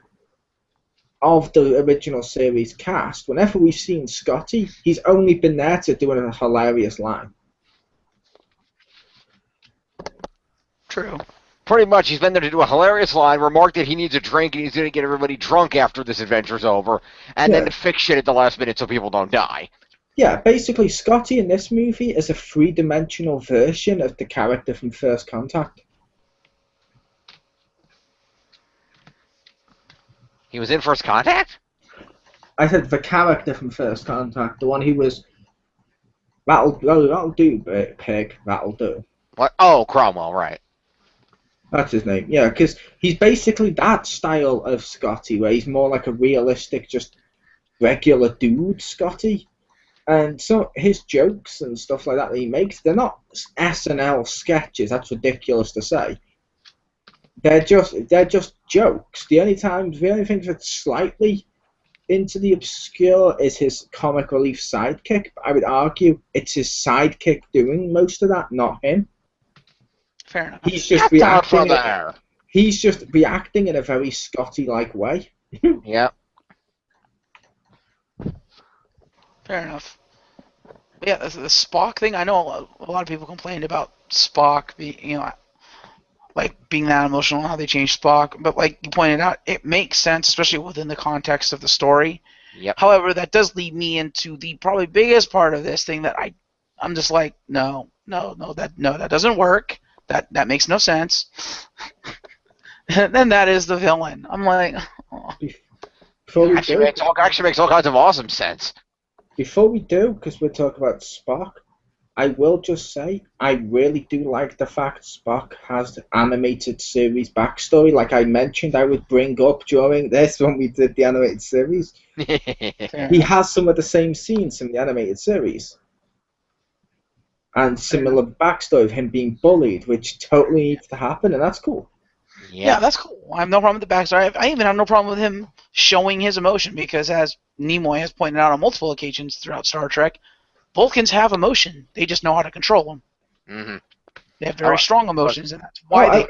of the original series cast, whenever we've seen Scotty, he's only been there to do a hilarious line. True. Pretty much, he's been there to do a hilarious line, remark that he needs a drink and he's going to get everybody drunk after this adventure's over, and then to fix shit at the last minute so people don't die. Yeah, basically, Scotty in this movie is a three-dimensional version of the character from First Contact. He was in First Contact? I said the character from First Contact, the one who was, that'll do, pig, that'll do. What? Oh, Cromwell, right. That's his name, yeah, because he's basically that style of Scotty, where he's more like a realistic, just regular dude Scotty. And so his jokes and stuff like that he makes, they're not SNL sketches, that's ridiculous to say. They're just jokes. The only thing that's slightly into the obscure is his comic relief sidekick. But I would argue it's his sidekick doing most of that, not him. Fair enough. He's just reacting. He's just reacting in a very Scotty-like way. Yeah. Fair enough. But yeah, the Spock thing. I know a lot of people complained about Spock being, being that emotional and how they changed Spock. But like you pointed out, it makes sense, especially within the context of the story. Yep. However, that does lead me into the probably biggest part of this thing that I'm just like, no, that doesn't work. That makes no sense. And then that is the villain. I'm like, oh. Actually makes all kinds of awesome sense. Before we do, because we're talking about Spock, I will just say I really do like the fact Spock has animated series backstory. Like I mentioned, I would bring up during this when we did the animated series. He has some of the same scenes from the animated series. And similar backstory of him being bullied, which totally needs to happen, and that's cool. Yeah, that's cool. I have no problem with the backstory. I even have no problem with him showing his emotion, because as Nimoy has pointed out on multiple occasions throughout Star Trek, Vulcans have emotion. They just know how to control them. Mm-hmm. They have very strong emotions, and that's why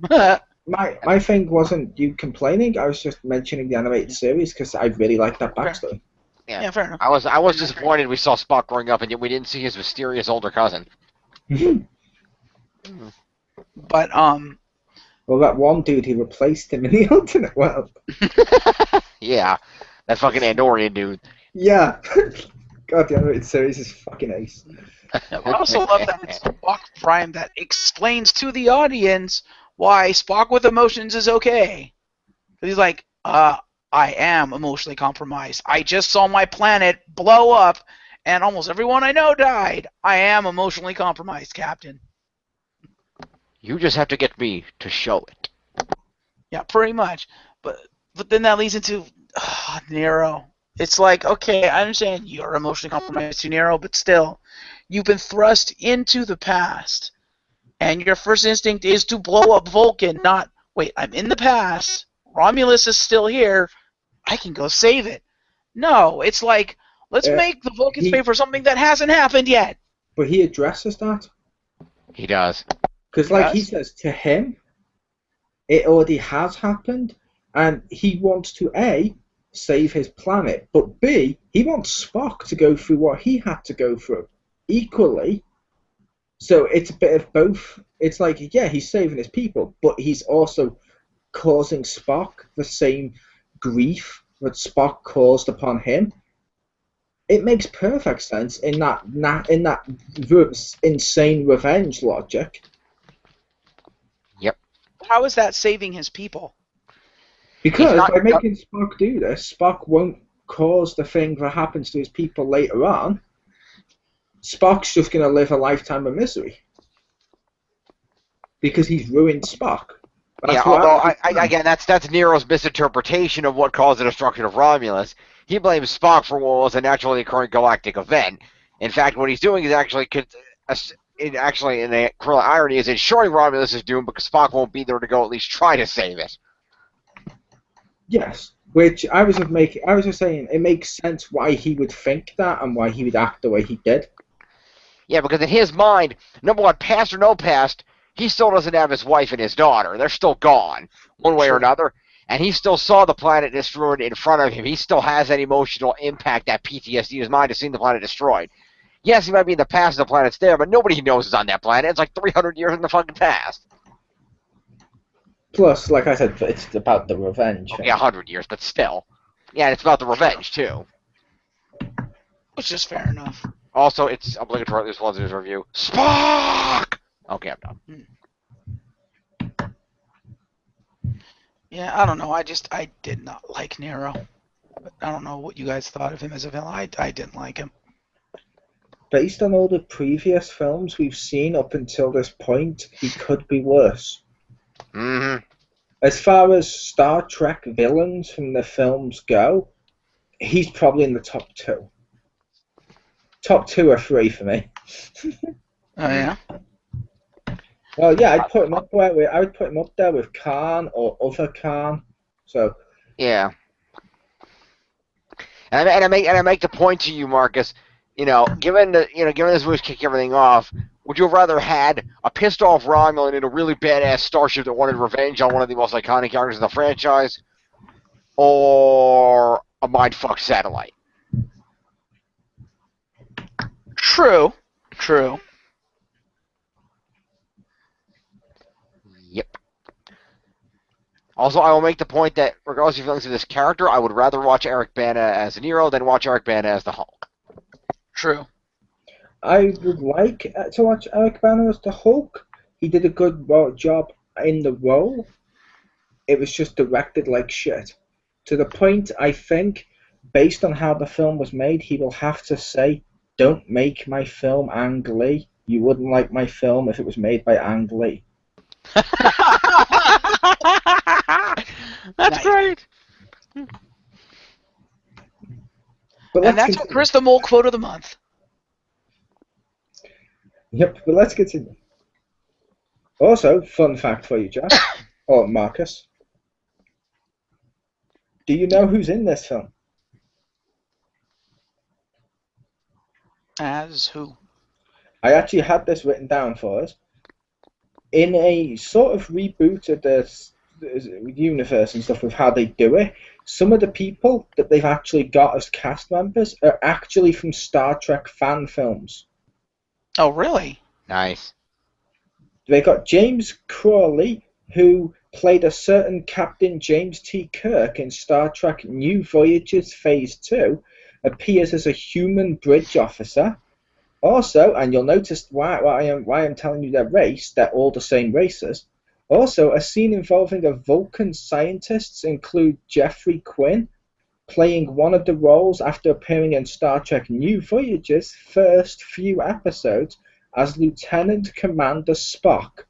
they... My thing wasn't you complaining. I was just mentioning the animated series because I really like that backstory. Yeah, fair enough. I was disappointed we saw Spock growing up and yet we didn't see his mysterious older cousin. But well, that one dude who replaced him in the alternate world. Yeah, that fucking Andorian dude. Yeah. God, the animated series is fucking ace. I also love that it's Spock Prime that explains to the audience why Spock with emotions is okay. He's like, I am emotionally compromised. I just saw my planet blow up, and almost everyone I know died. I am emotionally compromised, Captain. You just have to get me to show it. Yeah, pretty much. But then that leads into Nero. It's like, okay, I understand you're emotionally compromised to Nero, but still, you've been thrust into the past, and your first instinct is to blow up Vulcan, not, wait, I'm in the past, Romulus is still here, I can go save it. No, it's like, let's Uh, make the Vulcans pay he, for something that hasn't happened yet. but he addresses that He does. because, like he Yes? says, to him, it already has happened, and he wants to A, save his planet, but B, he wants Spock to go through what he had to go through equally. So it's a bit of both. It's like, yeah, he's saving his people, but he's also causing Spock the same grief that Spock caused upon him. It makes perfect sense in that insane revenge logic. Yep. How is that saving his people? Because not- by making Spock do this, Spock won't cause the thing that happens to his people later on. Spock's just going to live a lifetime of misery. Because he's ruined Spock. Yeah, although again, that's Nero's misinterpretation of what caused the destruction of Romulus. He blames Spock for what was a naturally occurring galactic event. In fact, what he's doing is actually in a cruel irony, is ensuring Romulus is doomed because Spock won't be there to go at least try to save it. Yes, which I was just saying it makes sense why he would think that and why he would act the way he did. Yeah, because in his mind, number one, past or no past, he still doesn't have his wife and his daughter. They're still gone, one way or another. And he still saw the planet destroyed in front of him. He still has that emotional impact, that PTSD in his mind of seeing the planet destroyed. Yes, he might be in the past and the planet's there, but nobody he knows is on that planet. It's like 300 years in the fucking past. Plus, like I said, it's about the revenge. Okay, 100 years, but still. Yeah, and it's about the revenge, too. Which is fair enough. Also, it's obligatory, this was his review. Spock! Okay, I'm done. Yeah, I don't know. I did not like Nero. But I don't know what you guys thought of him as a villain. I didn't like him. Based on all the previous films we've seen up until this point, he could be worse. Mm-hmm. As far as Star Trek villains from the films go, he's probably in the top two. Top 2 or 3 for me. Oh yeah. Well, yeah, I'd put him up there. I would put him up there with Khan or other Khan. So Yeah. And I make the point to you, Marcus. Given this movie's kick everything off, would you have rather had a pissed off Romulan in a really badass starship that wanted revenge on one of the most iconic characters in the franchise, or a mindfuck satellite? True. Yep. Also, I will make the point that, regardless of your feelings of this character, I would rather watch Eric Bana as Nero than watch Eric Bana as the Hulk. True. I would like to watch Eric Bana as the Hulk. He did a good job in the role. It was just directed like shit. To the point, I think, based on how the film was made, he will have to say, "Don't make my film Ang Lee. You wouldn't like my film if it was made by Ang Lee." That's great. But And that's what Chris the Mole quote of the month. Yep, but let's continue. Also, fun fact for you, Jack, or Marcus. Do you know who's in this film? As who? I actually had this written down for us. In a sort of reboot of the universe and stuff with how they do it, some of the people that they've actually got as cast members are actually from Star Trek fan films. Oh, really? Nice. They got James Crawley, who played a certain Captain James T. Kirk in Star Trek New Voyages Phase 2, appears as a human bridge officer. Also, and you'll notice why I'm telling you their race, they're all the same races. Also, a scene involving a Vulcan scientist include Jeffrey Quinn playing one of the roles after appearing in Star Trek New Voyage's first few episodes as Lieutenant Commander Spock.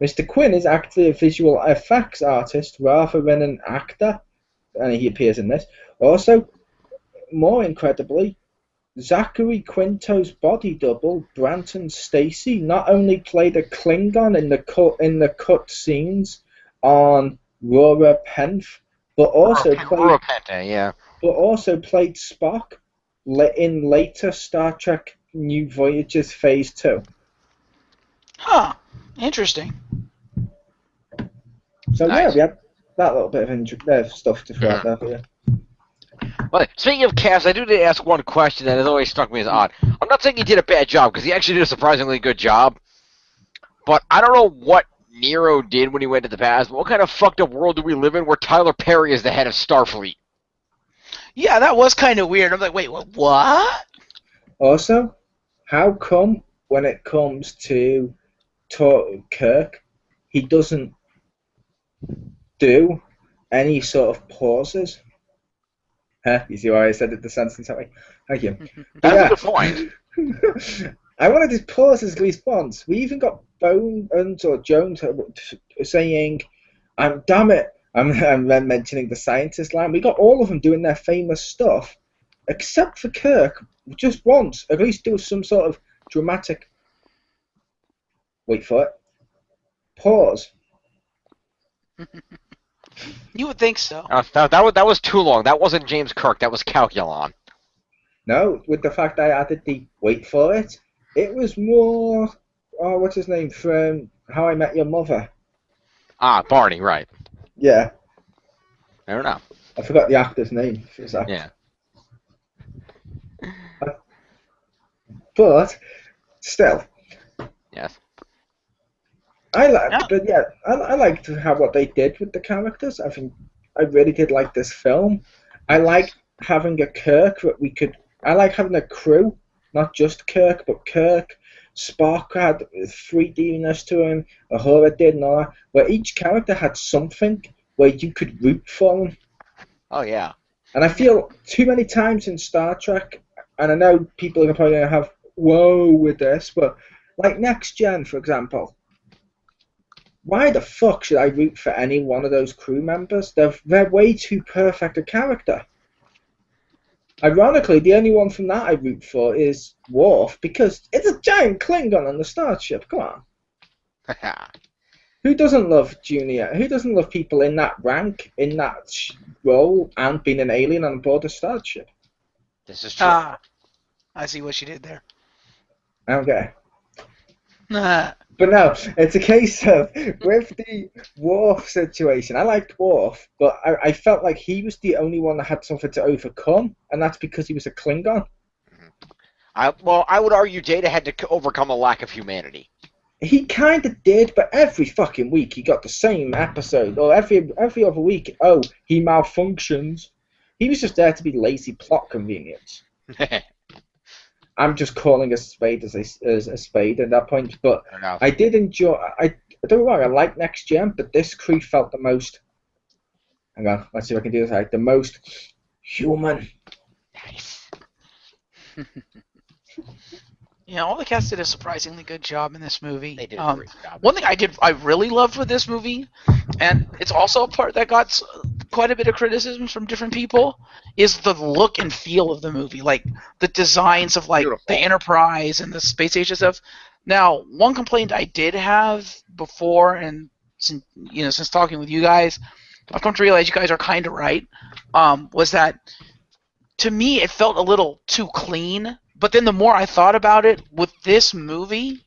Mr. Quinn is actually a visual effects artist rather than an actor, and he appears in this. Also, more incredibly, Zachary Quinto's body double, Branton Stacy, not only played a Klingon in the cut scenes on Rora Penf, but also played Spock in later Star Trek New Voyages Phase 2. Huh. Interesting. So Nice. yeah, we had that little bit of stuff to throw out there for you. Well, speaking of cast, I do need to ask one question that has always struck me as odd. I'm not saying he did a bad job, because he actually did a surprisingly good job. But I don't know what Nero did when he went to the past. What kind of fucked up world do we live in where Tyler Perry is the head of Starfleet? Yeah, that was kind of weird. I'm like, wait, what? Also, how come when it comes to Kirk, he doesn't do any sort of pauses? Huh? You see why I said it the sentence that way? Thank you. That's a good point. I wanted his pauses at least once. We even got Bones or Jones saying, damn it, I'm then mentioning the scientist line. We got all of them doing their famous stuff, except for Kirk, just once. At least do some sort of dramatic, wait for it, pause. You would think so. That was too long. That wasn't James Kirk. That was Calculon. No, with the fact I added the wait for it, it was more, what's his name, from How I Met Your Mother. Ah, Barney, right. Yeah. Fair enough. I forgot the actor's name for a second. Yeah. But, still. Yes. I liked what they did with the characters. I think I really did like this film. I like having a Kirk that we could. I like having a crew, not just Kirk, but Kirk. Spock had 3D-ness to him. Uhura did and all that. Where each character had something where you could root for them. Oh yeah. And I feel too many times in Star Trek, and I know people are probably going to have whoa with this, but like Next Gen, for example. Why the fuck should I root for any one of those crew members? They're way too perfect a character. Ironically, the only one from that I root for is Worf, because it's a giant Klingon on the starship. Come on. Who doesn't love Junior? Who doesn't love people in that rank, in that role, and being an alien on board a starship? This is true. I see what she did there. Okay. Nah. But no, it's a case of, with the Worf situation, I liked Worf, but I felt like he was the only one that had something to overcome, and that's because he was a Klingon. I would argue Data had to overcome a lack of humanity. He kind of did, but every fucking week he got the same episode, or every other week, he malfunctions. He was just there to be lazy plot convenience. I'm just calling a spade as a spade at that point, but I did enjoy. I don't get me wrong, I like Next Gen, but this crew felt the most. Hang on, let's see if I can do this right. The most human. Nice. Yeah, all the cast did a surprisingly good job in this movie. They did a great job. One thing I really loved with this movie, and it's also a part that got quite a bit of criticisms from different people, is the look and feel of the movie, like the designs of like Beautiful. the Enterprise and the space station stuff. Now, one complaint I did have before, and since talking with you guys, I've come to realize you guys are kind of right. Was that to me it felt a little too clean. But then the more I thought about it, with this movie,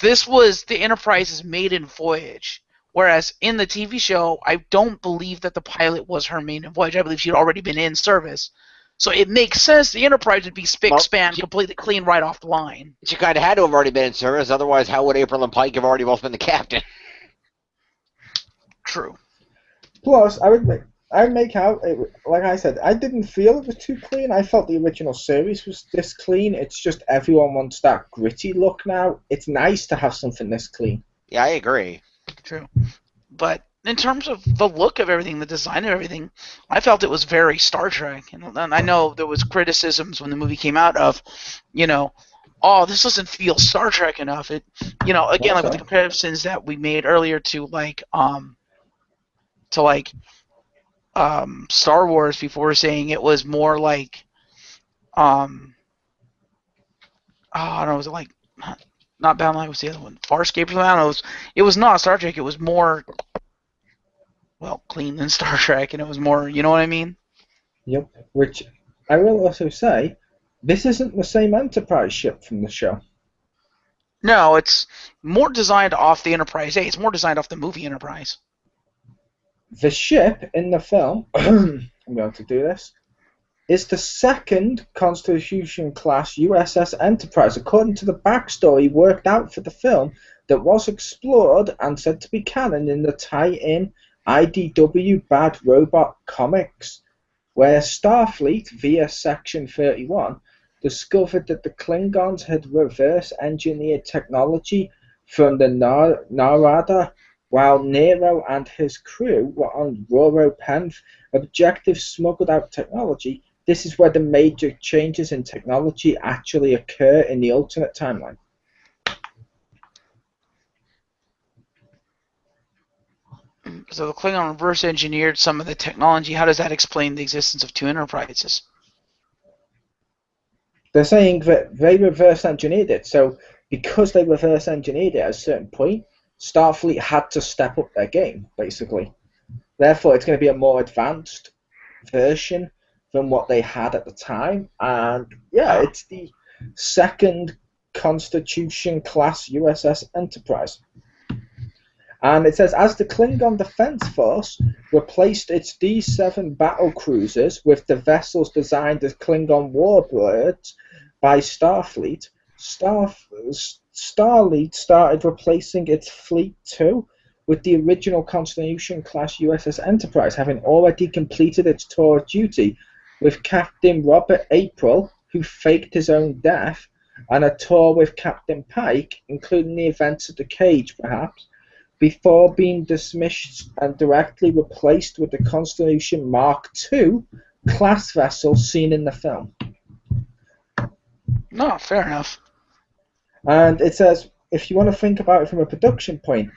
this was the Enterprise's maiden voyage. Whereas in the TV show, I don't believe that the pilot was her maiden voyage. I believe she'd already been in service. So it makes sense the Enterprise would be spick-span, completely clean right off the line. She kind of had to have already been in service, otherwise how would April and Pike have already both been the captain? True. Plus, I make out, like I said, I didn't feel it was too clean. I felt the original series was this clean. It's just everyone wants that gritty look now. It's nice to have something this clean. Yeah, I agree. True. But in terms of the look of everything, the design of everything, I felt it was very Star Trek. And I know there was criticisms when the movie came out of, you know, oh, this doesn't feel Star Trek enough. It, again, Not like with the so. comparisons that we made earlier to like Star Wars, before saying it was more like I don't know, was it like not Bound Line, was the other one, Farscape or something? I don't know. It was not Star Trek. It was more clean than Star Trek, and it was more, you know what I mean? Yep. Which I will also say, this isn't the same Enterprise ship from the show. No, it's more designed off the Enterprise A. It's more designed off the movie Enterprise. The ship in the film, I'm going to do this, is the second Constitution class USS Enterprise, according to the backstory worked out for the film that was explored and said to be canon in the tie-in IDW Bad Robot comics, where Starfleet, via Section 31, discovered that the Klingons had reverse engineered technology from the Narada, while Nero and his crew were on Roro Penth. Objective smuggled out technology. This is where the major changes in technology actually occur in the alternate timeline. So the Klingon reverse engineered some of the technology. How does that explain the existence of two Enterprises? They're saying that they reverse engineered it. So because they reverse engineered it at a certain point, Starfleet had to step up their game, basically. Therefore, it's going to be a more advanced version than what they had at the time. And yeah, Oh, it's the second Constitution class USS Enterprise. And it says, as the Klingon Defense Force replaced its D-7 battle cruisers with the vessels designed as Klingon warbirds by Starfleet, Starfleet started replacing its fleet too, with the original Constitution-class USS Enterprise having already completed its tour of duty, with Captain Robert April, who faked his own death, and a tour with Captain Pike, including the events of the Cage, perhaps, before being dismissed and directly replaced with the Constellation Mark II class vessel seen in the film. no, fair enough. And it says, if you want to think about it from a production point,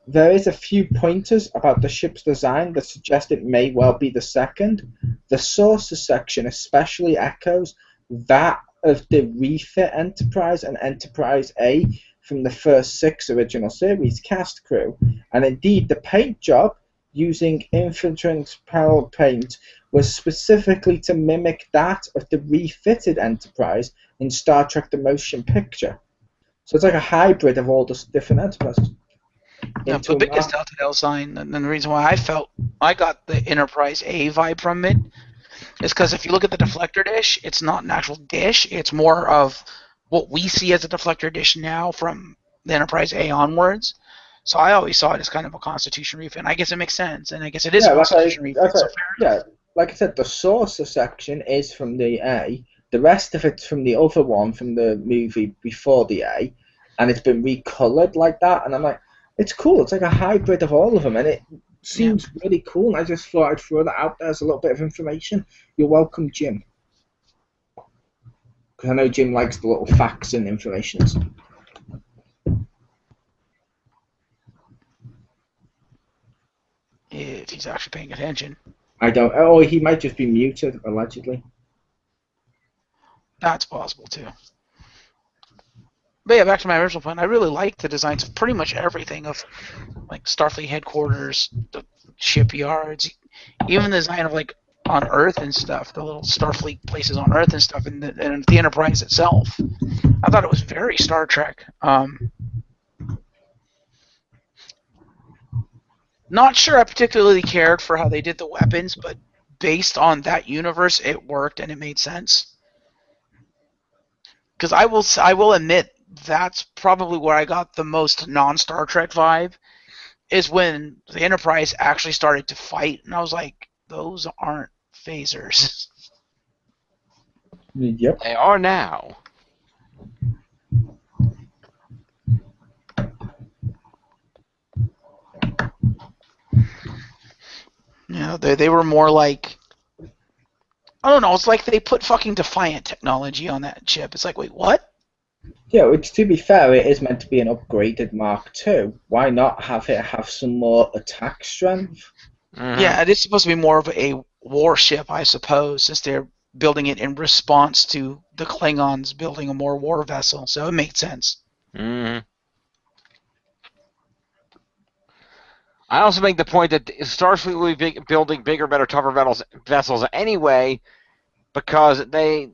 there is a few pointers about the ship's design that suggest it may well be the second. The sources section especially echoes that of the refit Enterprise and Enterprise A from the first 6 original series cast crew, and indeed the paint job using infiltrant panel paint was specifically to mimic that of the refitted Enterprise in Star Trek The Motion Picture. So it's like a hybrid of all the different Enterprises Now, the into a biggest mark. telltale sign, and the reason why I felt I got the Enterprise A vibe from it, is because if you look at the deflector dish, it's not an actual dish. It's more of what we see as a deflector dish now from the Enterprise A onwards. So I always saw it as kind of a Constitution refit. And I guess it makes sense, and I guess it is a Yeah, Constitution refit. So fair yeah, enough. like I said, the source section is from the A. The rest of it's from the other one from the movie before the A, and it's been recolored like that. And I'm like, it's cool. It's like a hybrid of all of them, and it Yeah. seems really cool. And I just thought I'd throw that out there as a little bit of information. You're welcome, Jim, because I know Jim likes the little facts and informations. If he's actually paying attention, I don't. Oh, he might just be muted allegedly. that's possible too. But yeah, back to my original point. I really like the designs of pretty much everything of like Starfleet headquarters, the shipyards, even the design of like on Earth and stuff, the little Starfleet places on Earth and stuff, and the Enterprise itself. I thought it was very Star Trek. Not sure I particularly cared for how they did the weapons, but based on that universe, it worked and it made sense. Because I will admit that's probably where I got the most non Star Trek vibe is when the Enterprise actually started to fight, and I was like, those aren't phasers. Yep. They are now. No, they were more like, I don't know. It's like they put fucking Defiant technology on that chip. It's like, wait, what? Yeah, which to be fair, it is meant to be an upgraded Mark II. Why not have it have some more attack strength? Mm-hmm. Yeah, it is supposed to be more of a warship, I suppose, since they're building it in response to the Klingons building a more war vessel. So it makes sense. Mm-hmm. I also make the point that Starfleet will be building bigger, better, tougher vessels anyway, because they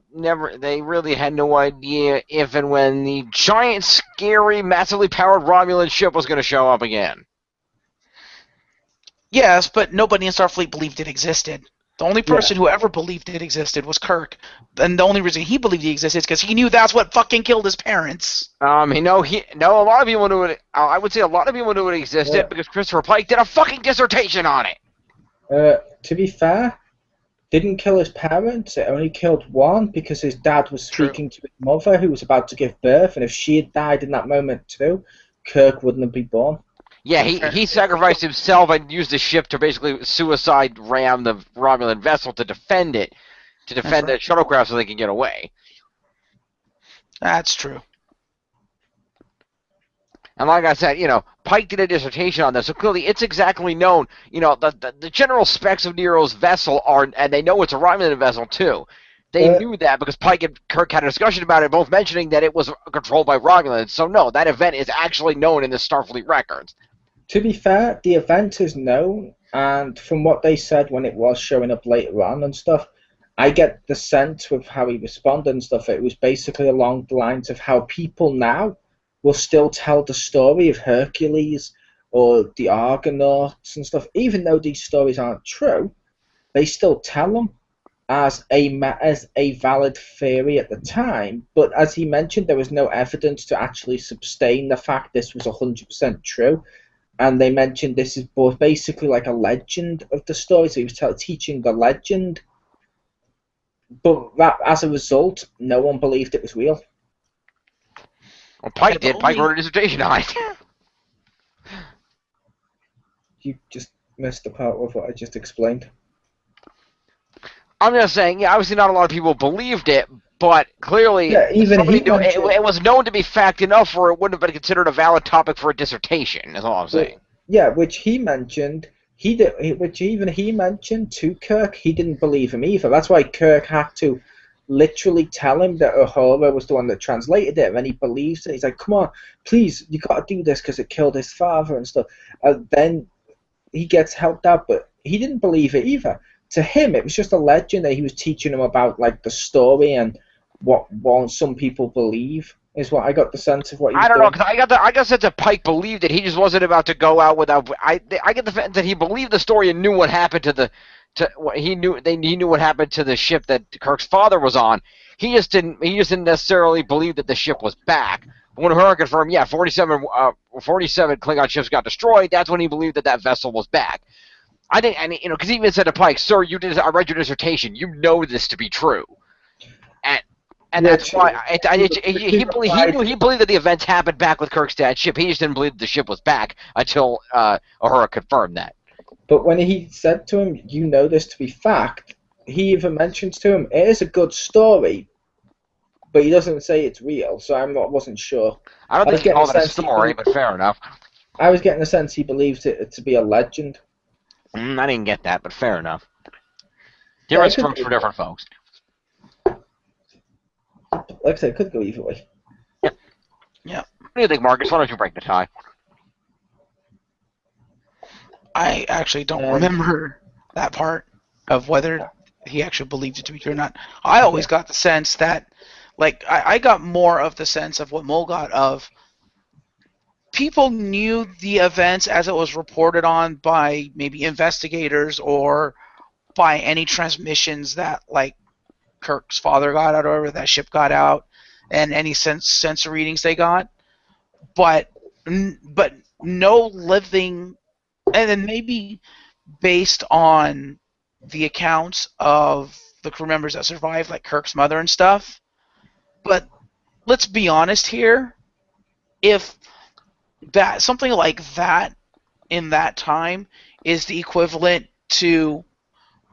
really had no idea if and when the giant, scary, massively powered Romulan ship was going to show up again. Yes, but nobody in Starfleet believed it existed. The only Yeah, person who ever believed it existed was Kirk. And the only reason he believed it existed is because he knew that's what fucking killed his parents. A lot of people knew it. I would say a lot of people knew it existed because Christopher Pike did a fucking dissertation on it. to be fair, didn't kill his parents. It only killed one because his dad was True. speaking to his mother, who was about to give birth, and if she had died in that moment too, Kirk wouldn't have been born. Yeah, he sacrificed himself and used the ship to basically suicide ram the Romulan vessel to defend it, to That's defend the right. shuttlecraft so they can get away. That's true. And like I said, Pike did a dissertation on this, so clearly it's exactly known. The general specs of Nero's vessel are, and they know it's a Romulan vessel too. They Uh, knew that because Pike and Kirk had a discussion about it, both mentioning that it was controlled by Romulans. So no, that event is actually known in the Starfleet records. to be fair, the event is known, and from what they said when it was showing up later on and stuff, I get the sense with how he responded and stuff, it was basically along the lines of how people now will still tell the story of Hercules or the Argonauts and stuff, even though these stories aren't true, they still tell them as a valid theory at the time. But as he mentioned, there was no evidence to actually sustain the fact this was 100% true. And they mentioned this is both basically like a legend of the story. So he was teaching the legend, but that as a result, no one believed it was real. Well, Pike Yeah, the did. Pike only wrote a dissertation on it. You just missed the part of what I just explained. I'm just saying, yeah, obviously not a lot of people believed it, but clearly Yeah, even somebody he knew it, mentioned. it was known to be fact enough where it wouldn't have been considered a valid topic for a dissertation. Is all I'm saying. Yeah, which he mentioned. Which even he mentioned to Kirk. He didn't believe him either. That's why Kirk had to literally tell him that Uhura was the one that translated it, and he believes it. He's like, "Come on, please, you got to do this because it killed his father and stuff." And then he gets helped out, but he didn't believe it either. To him, it was just a legend that he was teaching him about, like the story and what some people believe. Is what I got the sense of what he was I don't know doing. because I got the sense that Pike believed it. He just wasn't about to go out without. I get the sense that he believed the story and knew what happened to what he knew. He knew what happened to the ship that Kirk's father was on. He just didn't necessarily believe that the ship was back. When Uhura confirmed, yeah, 47 Klingon ships got destroyed. That's when he believed that vessel was back. I think, and because he even said to Pike, "Sir, I read your dissertation. You know this to be true." And that's Which why he replied, he believed that the events happened back with Kirk's dad's ship. He just didn't believe that the ship was back until Uhura confirmed that. but when he said to him, "You know this to be fact," he even mentions to him, "It is a good story," but he doesn't say it's real. So wasn't sure. I don't I was think he getting a called it a sense story, but fair enough. I was getting a sense he believed it to be a legend. I didn't get that, but fair enough. Yeah, Different it could strokes go for either different way. folks. Like I said, it could go either way. yeah. What do you think, Marcus? Why don't you break the tie? I actually don't Um, remember that part of whether he actually believed it to be true or not. I always yeah, got the sense that, like, I got more of the sense of what Mo got of people knew the events as it was reported on by maybe investigators or by any transmissions that, like, Kirk's father got out or that ship got out and any sensor readings they got. But no living, and then maybe based on the accounts of the crew members that survived, like Kirk's mother and stuff. But let's be honest here. If that something like that in that time is the equivalent to,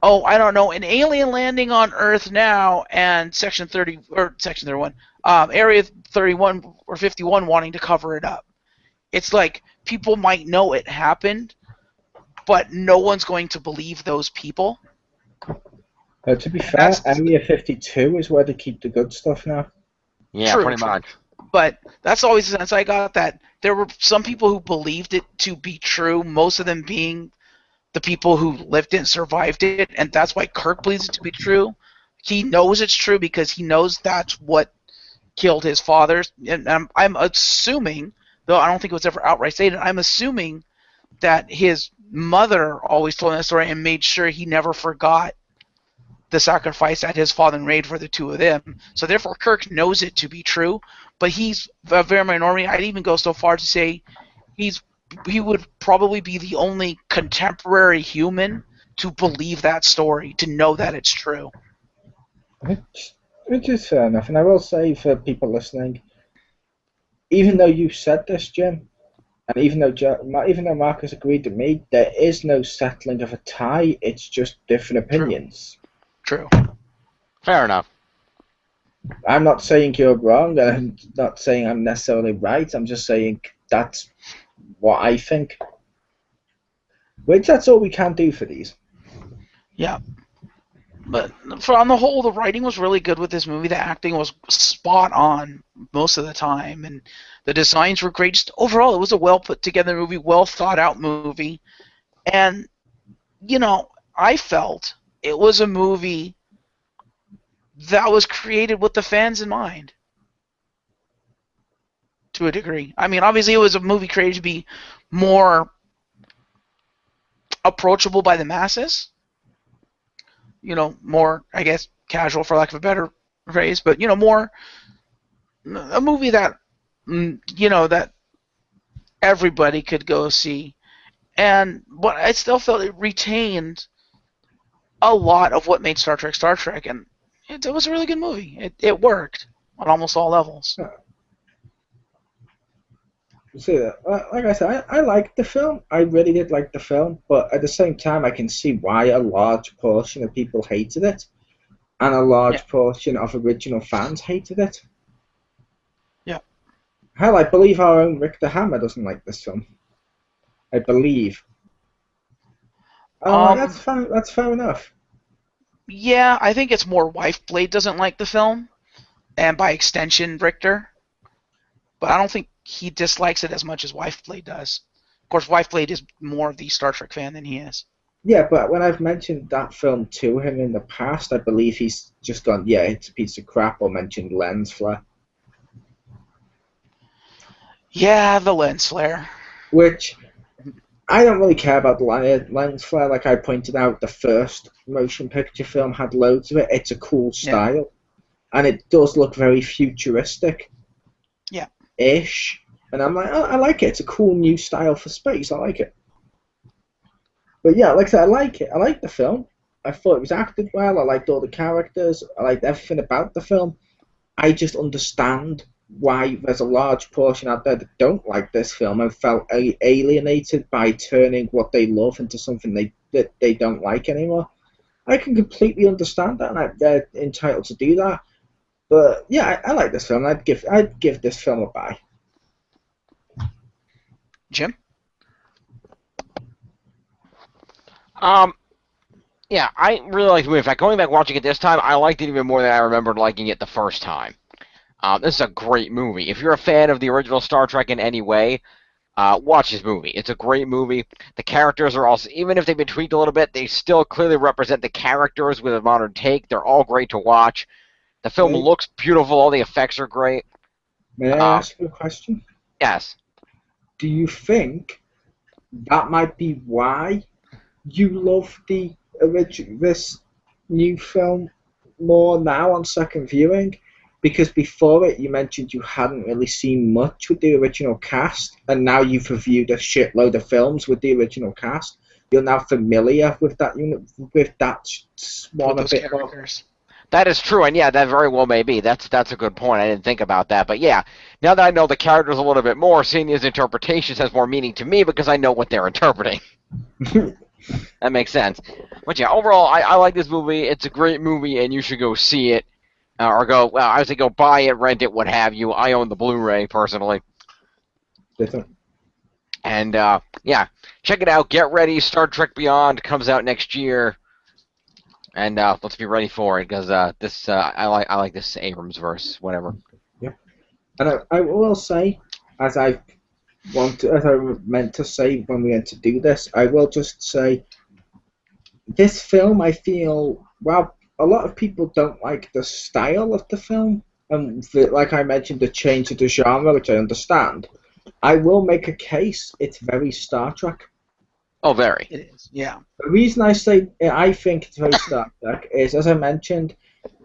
oh, I don't know, an alien landing on Earth now, and Section 30 or Section 31, Area 31 or 51 wanting to cover it up. It's like people might know it happened, but no one's going to believe those people. To be And fair, that's Area 52 is where they keep the good stuff now. Yeah, true, pretty true. much. But that's always the sense I got, that there were some people who believed it to be true, most of them being the people who lived it and survived it, and that's why Kirk believes it to be true. He knows it's true because he knows that's what killed his father. And I'm assuming, though I don't think it was ever outright stated, I'm assuming that his mother always told him that story and made sure he never forgot the sacrifice that his father made for the two of them. So therefore, Kirk knows it to be true, but he's a very minority. I'd even go so far to say he would probably be the only contemporary human to believe that story, to know that it's true. Which is fair enough. And I will say for people listening, even though you said this, Jim, and even though Marcus agreed with me, there is no settling of a tie. It's just different opinions. True. Fair enough. I'm not saying you're wrong, and I'm not saying I'm necessarily right. I'm just saying that's what I think. Which that's all we can do for these. Yeah. But on the whole, the writing was really good with this movie. The acting was spot on most of the time, and the designs were great. Just overall, it was a well put together movie, well thought out movie. And, I felt it was a movie that was created with the fans in mind, to a degree. I mean, obviously, it was a movie created to be more approachable by the masses. More, I guess, casual, for lack of a better phrase, but, more a movie that, that everybody could go see. But I still felt it retained a lot of what made Star Trek, and it was a really good movie. It worked on almost all levels. So, like I said, I liked the film. I really did like the film, but at the same time, I can see why a large portion of people hated it, and a large portion of original fans hated it. Yeah. Hell, I believe our own Rick the Hammer doesn't like this film. I believe. That's fine. That's fair enough. Yeah, I think it's more Wife Blade doesn't like the film, and by extension, Richter. But I don't think he dislikes it as much as Wife Blade does. Of course, Wife Blade is more of the Star Trek fan than he is. Yeah, but when I've mentioned that film to him in the past, I believe he's just gone, yeah, it's a piece of crap, or mentioned lens flare. Yeah, the lens flare. Which, I don't really care about the lens flare. Like I pointed out, the first motion picture film had loads of it. It's a cool style. And it does look very futuristic. Yeah. Ish. And I'm like, oh, I like it. It's a cool new style for space. I like it. But yeah, like I said, I like it. I like the film. I thought it was acted well. I liked all the characters. I liked everything about the film. I just understand why there's a large portion out there that don't like this film and felt alienated by turning what they love into something that they don't like anymore. I can completely understand that, and they're entitled to do that. But yeah, I like this film. I'd give this film a buy. Jim? Yeah, I really liked the movie. In fact, going back watching it this time, I liked it even more than I remembered liking it the first time. This is a great movie. If you're a fan of the original Star Trek in any way, watch this movie. It's a great movie. The characters are also, even if they've been tweaked a little bit, they still clearly represent the characters with a modern take. They're all great to watch. The film looks beautiful. All the effects are great. May I ask you a question? Yes. Do you think that might be why you love this new film more now on second viewing? Because before it, you mentioned you hadn't really seen much with the original cast, and now you've reviewed a shitload of films with the original cast. You're now familiar with that one a bit more. That is true, and yeah, that very well may be. That's a good point. I didn't think about that, but yeah, now that I know the characters a little bit more, seeing his interpretations has more meaning to me because I know what they're interpreting. That makes sense. But yeah, overall, I like this movie. It's a great movie, and you should go see it. Or go, well, I would say go buy it, rent it, what have you. I own the Blu-ray, personally. Different. And, yeah, check it out. Get ready. Star Trek Beyond comes out next year. And let's be ready for it, because I like this Abrams verse, whatever. Yeah. And I will say, as I meant to say when we had to do this, I will just say this film, I feel, well, a lot of people don't like the style of the film, and like I mentioned, the change of the genre, which I understand. I will make a case. It's very Star Trek. Oh, very. It is, yeah. The reason I say I think it's very Star Trek is, as I mentioned,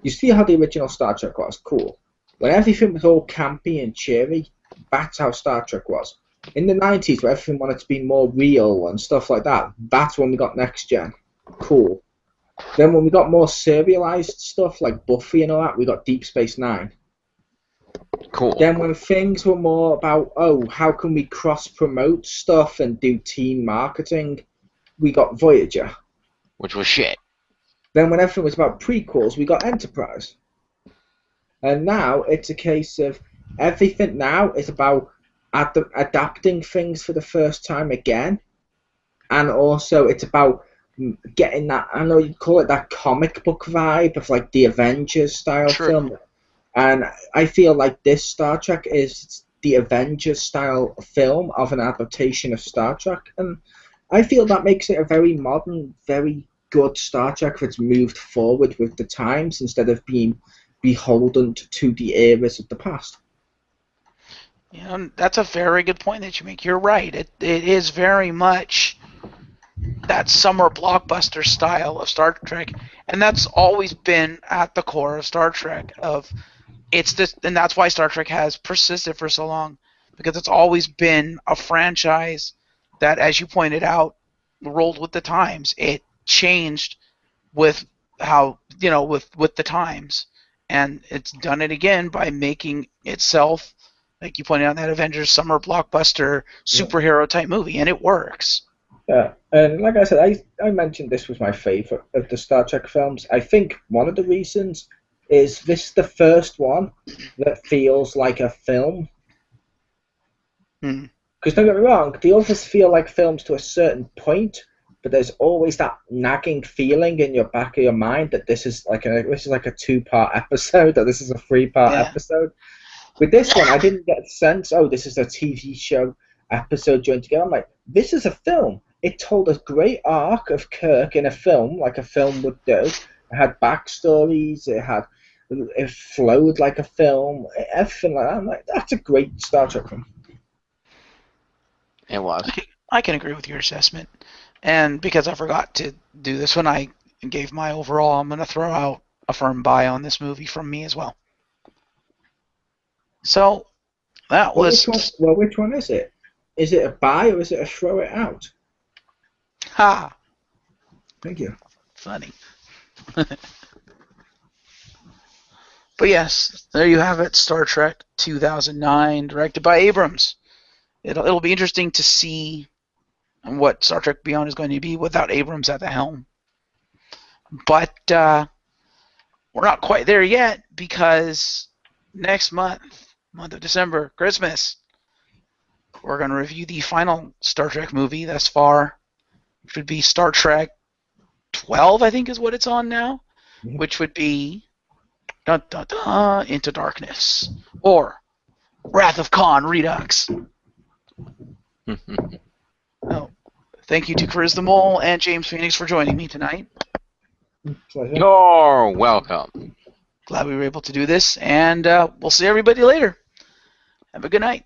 you see how the original Star Trek was cool. When everything was all campy and cheery, that's how Star Trek was. In the 90s, where everything wanted to be more real and stuff like that, that's when we got Next Gen. Cool. Then when we got more serialized stuff like Buffy and all that, we got Deep Space Nine. Cool. Then when things were more about, oh, how can we cross-promote stuff and do team marketing, we got Voyager. Which was shit. Then when everything was about prequels, we got Enterprise. And now it's a case of everything now is about adapting things for the first time again. And also it's about getting that, I know you'd call it that comic book vibe of like the Avengers style film. And I feel like this Star Trek is the Avengers style film of an adaptation of Star Trek. And I feel that makes it a very modern, very good Star Trek that's moved forward with the times instead of being beholden to the eras of the past. Yeah, that's a very good point that you make. You're right. It is very much that summer blockbuster style of Star Trek, and that's always been at the core of Star Trek. And that's why Star Trek has persisted for so long, because it's always been a franchise that, as you pointed out, rolled with the times. It changed with how with the times, and it's done it again by making itself, like you pointed out, that Avengers summer blockbuster superhero type movie, and it works. Yeah, and like I said, I mentioned this was my favorite of the Star Trek films. I think one of the reasons is this the first one that feels like a film. Because don't get me wrong, the others feel like films to a certain point, but there's always that nagging feeling in your back of your mind that this is like a 2-part episode, or this is a 3-part episode. With this one, I didn't get the sense, oh, this is a TV show episode joined together. I'm like, this is a film. It told a great arc of Kirk in a film, like a film would do. It had backstories. It flowed like a film. Everything like that. I'm like, that's a great Star Trek film. It was. I can agree with your assessment. And because I forgot to do this when I gave my overall, I'm going to throw out a firm buy on this movie from me as well. So, that was... Which one is it? Is it a buy or is it a throw it out? Ha! Thank you. Funny. But yes, there you have it, Star Trek 2009, directed by Abrams. It'll be interesting to see what Star Trek Beyond is going to be without Abrams at the helm. But we're not quite there yet, because next month of December, Christmas, we're going to review the final Star Trek movie thus far, which would be Star Trek 12, I think is what it's on now, which would be Into Darkness, or Wrath of Khan Redux. Oh, thank you to Chriz the Mole and James Phoenix for joining me tonight. Pleasure. You're welcome. Glad we were able to do this, and we'll see everybody later. Have a good night.